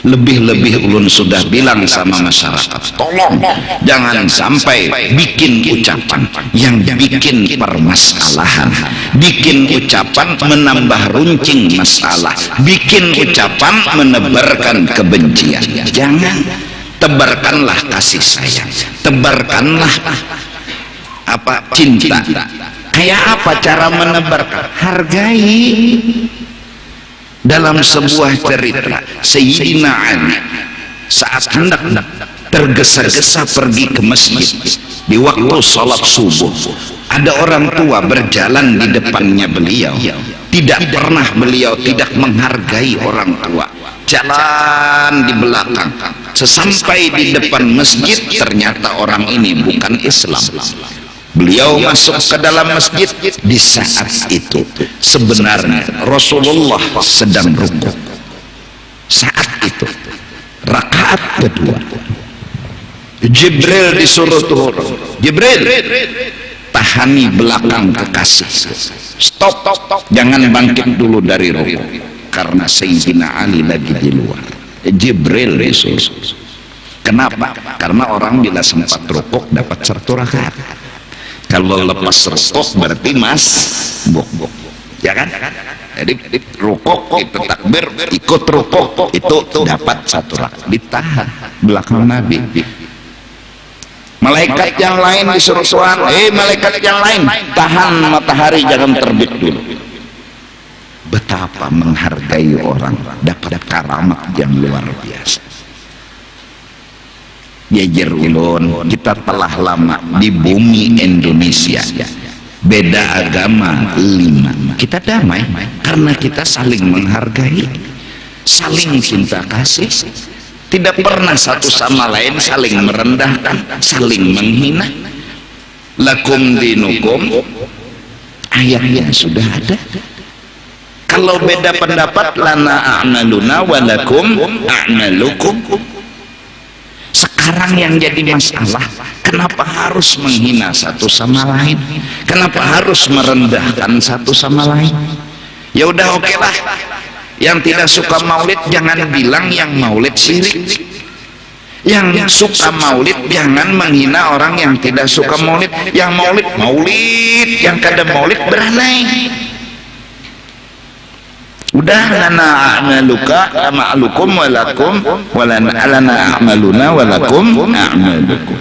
Lebih-lebih ulun sudah bilang sama masyarakat, tolong jangan sampai bikin ucapan yang bikin permasalahan, bikin ucapan menambah runcing masalah, bikin ucapan menebarkan kebencian. Jangan, tebarkanlah kasih sayang, tebarkanlah cinta. Kayak apa cara menebarkan? Hargai. Dalam sebuah cerita, Sayyidina Ali saat hendak tergesa-gesa pergi ke masjid di waktu sholat subuh. Ada orang tua berjalan di depannya beliau, tidak pernah beliau tidak menghargai orang tua, jalan di belakang. Sesampai di depan masjid, ternyata orang ini bukan Islam. Beliau masuk ke dalam masjid. Di saat itu sebenarnya Rasulullah sedang rukuk. Saat itu rakaat kedua, Jibril disuruh turun. Jibril, tahani belakang kekasih, stop, jangan bangkit dulu dari rukuk, karena Sayyidina Ali lagi di luar. Jibril disuruh. Kenapa? Karena orang bila sempat rukuk dapat 1 rakaat. Kalau lepas rukuk berarti masbuk, ya kan? Jadi rukuk itu takbir, ikut rukuk itu dapat 1 rakaat. Ditahan belakang Nabi. Malaikat yang lain disuruh tuan, malaikat yang lain tahan matahari jangan terbit dulu. Betapa menghargai orang, dapat karamat yang luar biasa. Jejer ulun, kita telah lama di bumi Indonesia, beda agama 5, kita damai karena kita saling menghargai, saling cinta kasih, tidak pernah satu sama lain saling merendahkan, saling menghina. Lakum dinukum, ayatnya sudah ada. Kalau beda pendapat, lana a'maluna walakum a'malukum. Sekarang yang jadi masalah, kenapa harus menghina satu sama lain? Kenapa harus merendahkan satu sama lain? Ya udah, oke lah. Yang tidak suka maulid jangan bilang yang maulid syirik. Yang suka maulid jangan menghina orang yang tidak suka maulid. Yang maulid, yang kada maulid beranai. Udah, lana a'maluka ma'alukum walakum walana a'maluna walakum a'malukum.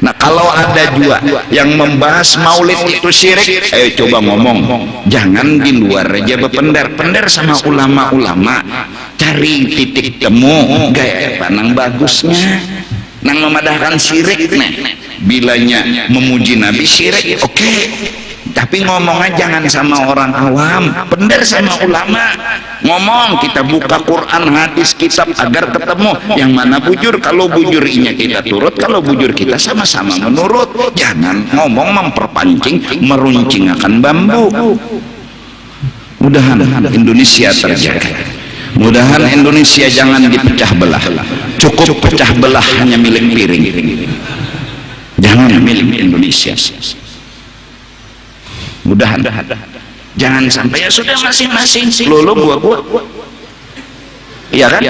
Nah, kalau ada juga yang membahas maulid itu syirik, ayo coba ngomong. Jangan di luar aja berpendar-pendar sama ulama-ulama. Cari titik temu gaya panang bagusnya. Nang memadahkan syirik nih. Bilanya memuji Nabi syirik, oke. Tapi ngomongnya jangan sama orang awam, bener sama ulama. Ngomong, kita buka Quran, hadis, kitab agar ketemu yang mana bujur. Kalau bujurnya kita turut, kalau bujur kita sama-sama menurut. Jangan ngomong memperpancing, meruncing akan bambu. Mudahan Indonesia terjaga. Mudahan Indonesia jangan dipecah belah. Cukup pecah belah hanya milik piring. Jangan milik Indonesia. Mudahan jangan sampai, ya sudah masing-masing lulu gua iya kan?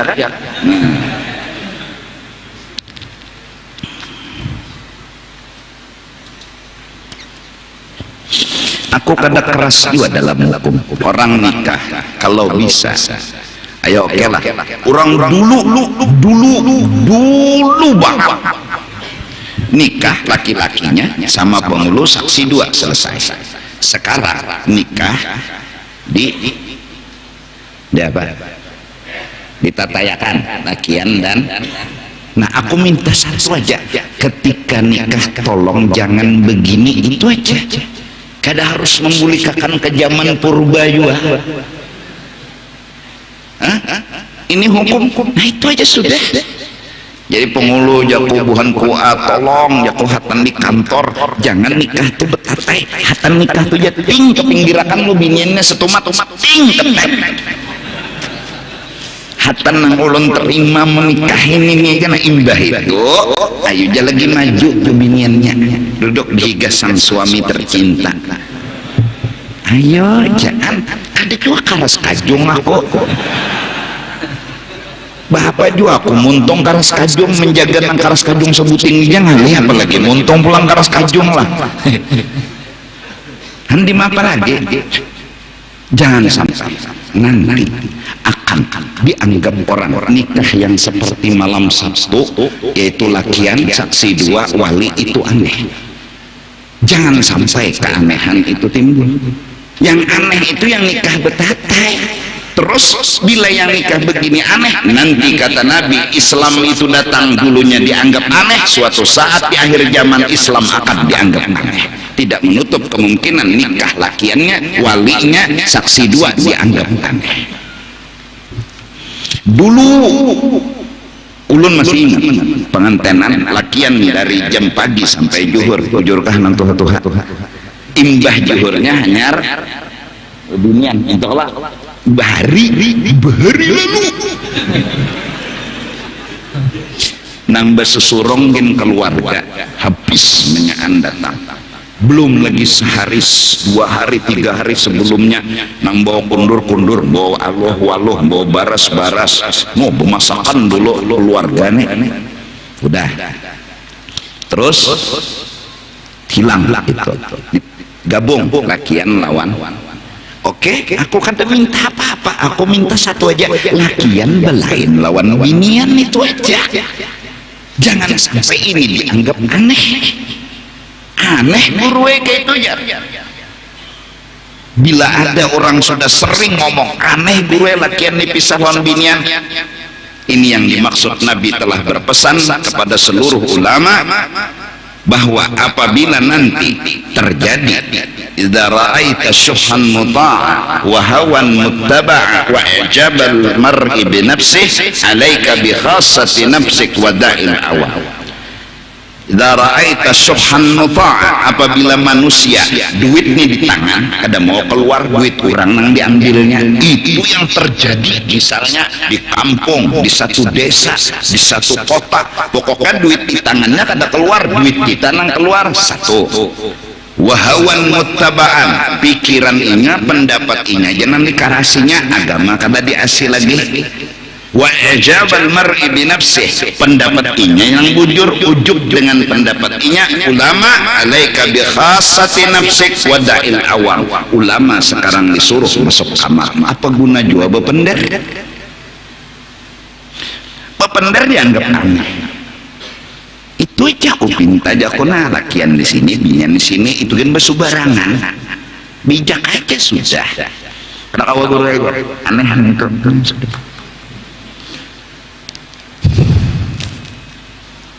Aku kada keras juga dalam hukum orang nikah. Kalau bisa, ayo oke lah. Orang dulu banget nikah laki-lakinya sama penghulu saksi 2 selesai. Sekarang nikah ditatayakan lakian dan aku minta satu aja, ketika nikah tolong jangan begini itu aja. Kada harus memulikakan ke zaman purba juga. Ini hukum, nah itu aja sudah. Jadi penghulu jaku buhan kuat, tolong jaku hatan di kantor, jangan nikah tuh betatai, hatan nikah tuh jating kepinggirakan lu biniannya setumat-tumat ting ketek. Hatan nang ulun terima menikahin ini kan imbah itu. Ayo aja lagi maju ke biniannya, duduk di higas sang suami tercinta. Ayo jangan, ada juga karas kajung aku. Bapak juga aku muntung karas kajung, menjaga nang karas kajung sebuting jangan lihat apalagi muntung pulang karas kajung lah. Handi apa lagi? Jangan sampai nanti akan dianggap orang nikah yang seperti malam Sabtu, yaitu lakian saksi 2 wali, itu aneh. Jangan sampai keanehan itu timbul. Yang aneh itu yang nikah betatai. Terus bila yang nikah begini aneh, nanti kata Nabi, Islam itu datang dulunya dianggap aneh, suatu saat di akhir zaman Islam akan dianggap aneh. Tidak menutup kemungkinan nikah lakiannya, walinya, saksi dua dianggap aneh. Dulu ulun masih ingat pengantenan lakian dari jam pagi sampai juhur, ujurkah nantu tuha imbah juhurnya hanyar bunian entahlah bahari lalu nambah sesurongin keluarga habis menyaan datang, belum lagi sehari, 2 hari, 3 hari sebelumnya nang bawa kundur, bawa aloh, bawa baras, mau pemasakan dulu keluarganya udah, terus hilang itu, gabung lakian lawan. Oke, aku kan minta apa-apa, aku minta satu aja, lakian belain lawan binian itu aja, jangan sampai ini dianggap aneh burue kayak itu ya. Bila ada orang sudah sering ngomong aneh burue lakian dipisah lawan binian, ini yang dimaksud Nabi telah berpesan kepada seluruh ulama bahwa apabila nanti terjadi idza ra'aita syuhan muta'a wa hawan muttaba'a wa ijabal mar'i bi nafsihi 'alaika bi khassati nafsik wa da'il awam. Idza ra'aita syuhan muta'a, apabila manusia duitnya di tangan, ada mau keluar duit orang nang diambilnya, itu yang terjadi misalnya di kampung, di satu desa, di satu kota, pokoknya duit di tangannya kada keluar, duit kita nang keluar satu. Wahawan muttaba'an, pikiran inya, pendapat inya jangan dikarasinya, agama kada diasih lagi. Wa ijabal mar'i bi nafsihi, pendapat inya yang bujur ujub dengan pendapat inya. Ulama alaika bi khassati nafsik wa da'il awam, ulama sekarang disuruh masuk kamar, apa guna jua bepender dianggap aneh. Itu aja aku pinta aja aku nah lakian di sini, binian di sini, itu kan bersubarangan, bijak aja sudah. Karena awal guru aneh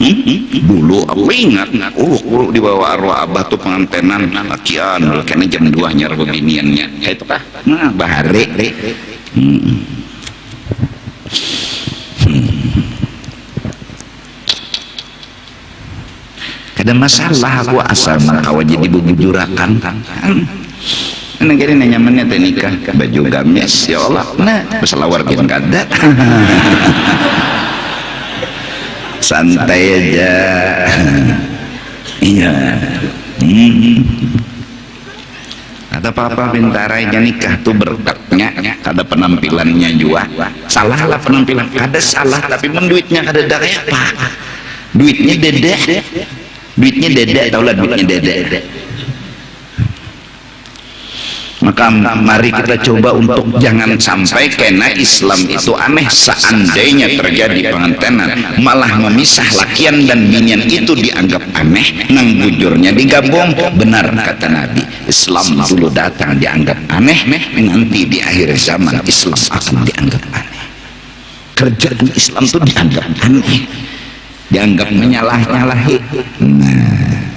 itu dulu aku ingat di bawah arwah abah tuh pengantenan lakian kayaknya jam 2 nyar beginiannya itu kah nah bahare ada masalah aku asal makawa jadi bubujurakan ini kira nyamannya teh nikah baju gamis ya Allah nah berselawar kan kada santai aja iya ada apa-apa bintaranya nikah tuh berkatnya ada penampilannya juga salah lah penampilan kada salah tapi menduitnya kada ada kayak apa duitnya dede tau lah duitnya dede. Maka mari kita coba untuk jangan sampai kena Islam itu aneh. Seandainya terjadi pengantenan malah memisah lakian dan binian itu dianggap aneh, nang bujurnya digabung, benar kata Nabi, Islam dulu datang dianggap aneh, nanti di akhir zaman Islam akan dianggap aneh. Kerjaan Islam itu dianggap aneh, dianggap menyalah-nyalahi. Nah,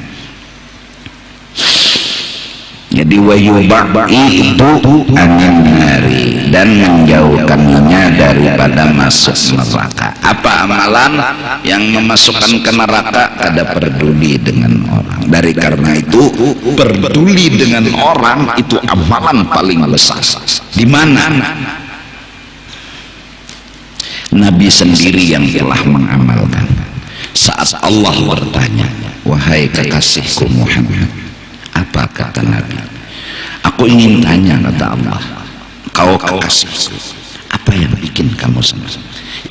jadi wayuba'i itu aninari, dan menjauhkannya daripada masuk neraka. Apa amalan yang memasukkan ke neraka? Kada peduli dengan orang. Dari karena itu peduli dengan orang itu amalan paling besar. Di mana Nabi sendiri yang telah mengamalkan. Saat Allah bertanya, wahai kekasihku Muhammad, apa kata Nabi? Aku ingin tanya, kata Allah, kau kekasihku, apa yang bikin kamu senang?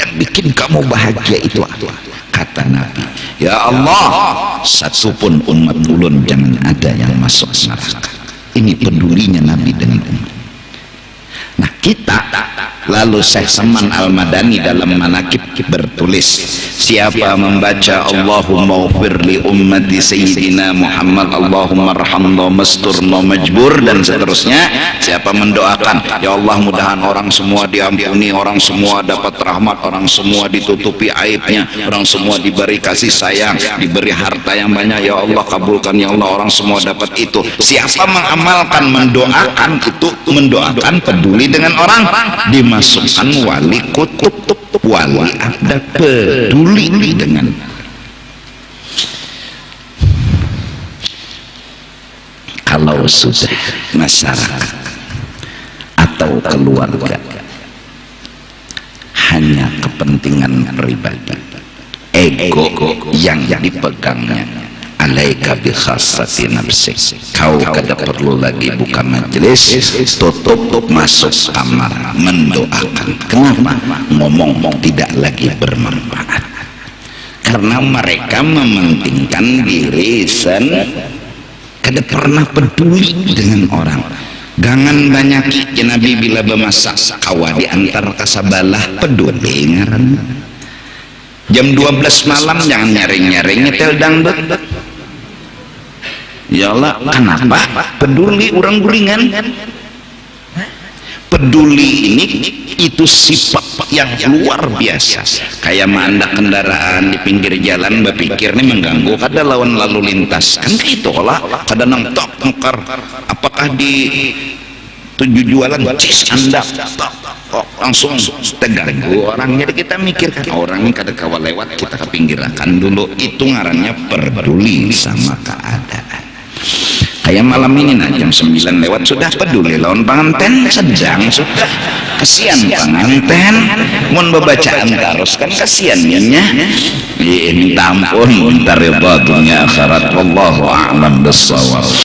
Yang bikin kamu bahagia itu apa? Kata Nabi, ya Allah, satupun umat ulun jangan ada yang masuk neraka. Ini pedulinya Nabi dengan umat. Nah kita Lalu Syekh Saman Al-Madani dalam Manaqib bertulis, siapa membaca Allahumma ghfir li ummati sayyidina Muhammad, Allahumma arhamna masturna majbur, dan seterusnya, siapa mendoakan, ya Allah mudahan orang semua diampuni, orang semua dapat rahmat, orang semua ditutupi aibnya, orang semua diberi kasih sayang, diberi harta yang banyak, ya Allah kabulkan, ya Allah orang semua dapat itu. Siapa mengamalkan, mendoakan itu, mendoakan peduli dengan orang, dimasukkan wali kutub, wali ada peduli dengan. Kalau sudah masyarakat atau keluarga hanya kepentingan pribadi, ego yang dipegangnya, alaika bi khassati nafsik, kau kada perlu lagi buka majelis, tutup masuk kamar mendoakan. Kenapa? Ngomong tidak lagi bermanfaat, karena mereka mementingkan diri kada pernah peduli dengan orang. Jangan banyak ya Nabi bila bemasak kawa di antar kasabalah peduli ngaran. Jam 12 malam jangan nyaring-nyaring nyetel dangdut. Ya Allah, kenapa? Peduli orang gulingan. Peduli ini itu sifat yang luar biasa. Kayak mandak kendaraan di pinggir jalan berpikir ini mengganggu kada lawan lalu lintas, kan gitu lah. Kada nongtok ngkar, apakah di tujuh jualan cis anda langsung terganggu orang. Jadi kita mikirkan orang ini kada kawal lewat, kita kepinggirakan dulu. Itu ngarannya peduli sama keadaan. Kayak malam ini nah jam 9 lewat sudah peduli lawan pengantin sedang, sudah kasihan pengantin mun bebacaan terus kan kasihan nya. Minta ampun, minta ridha dunia akhirat, wallahu a'lam bissawab.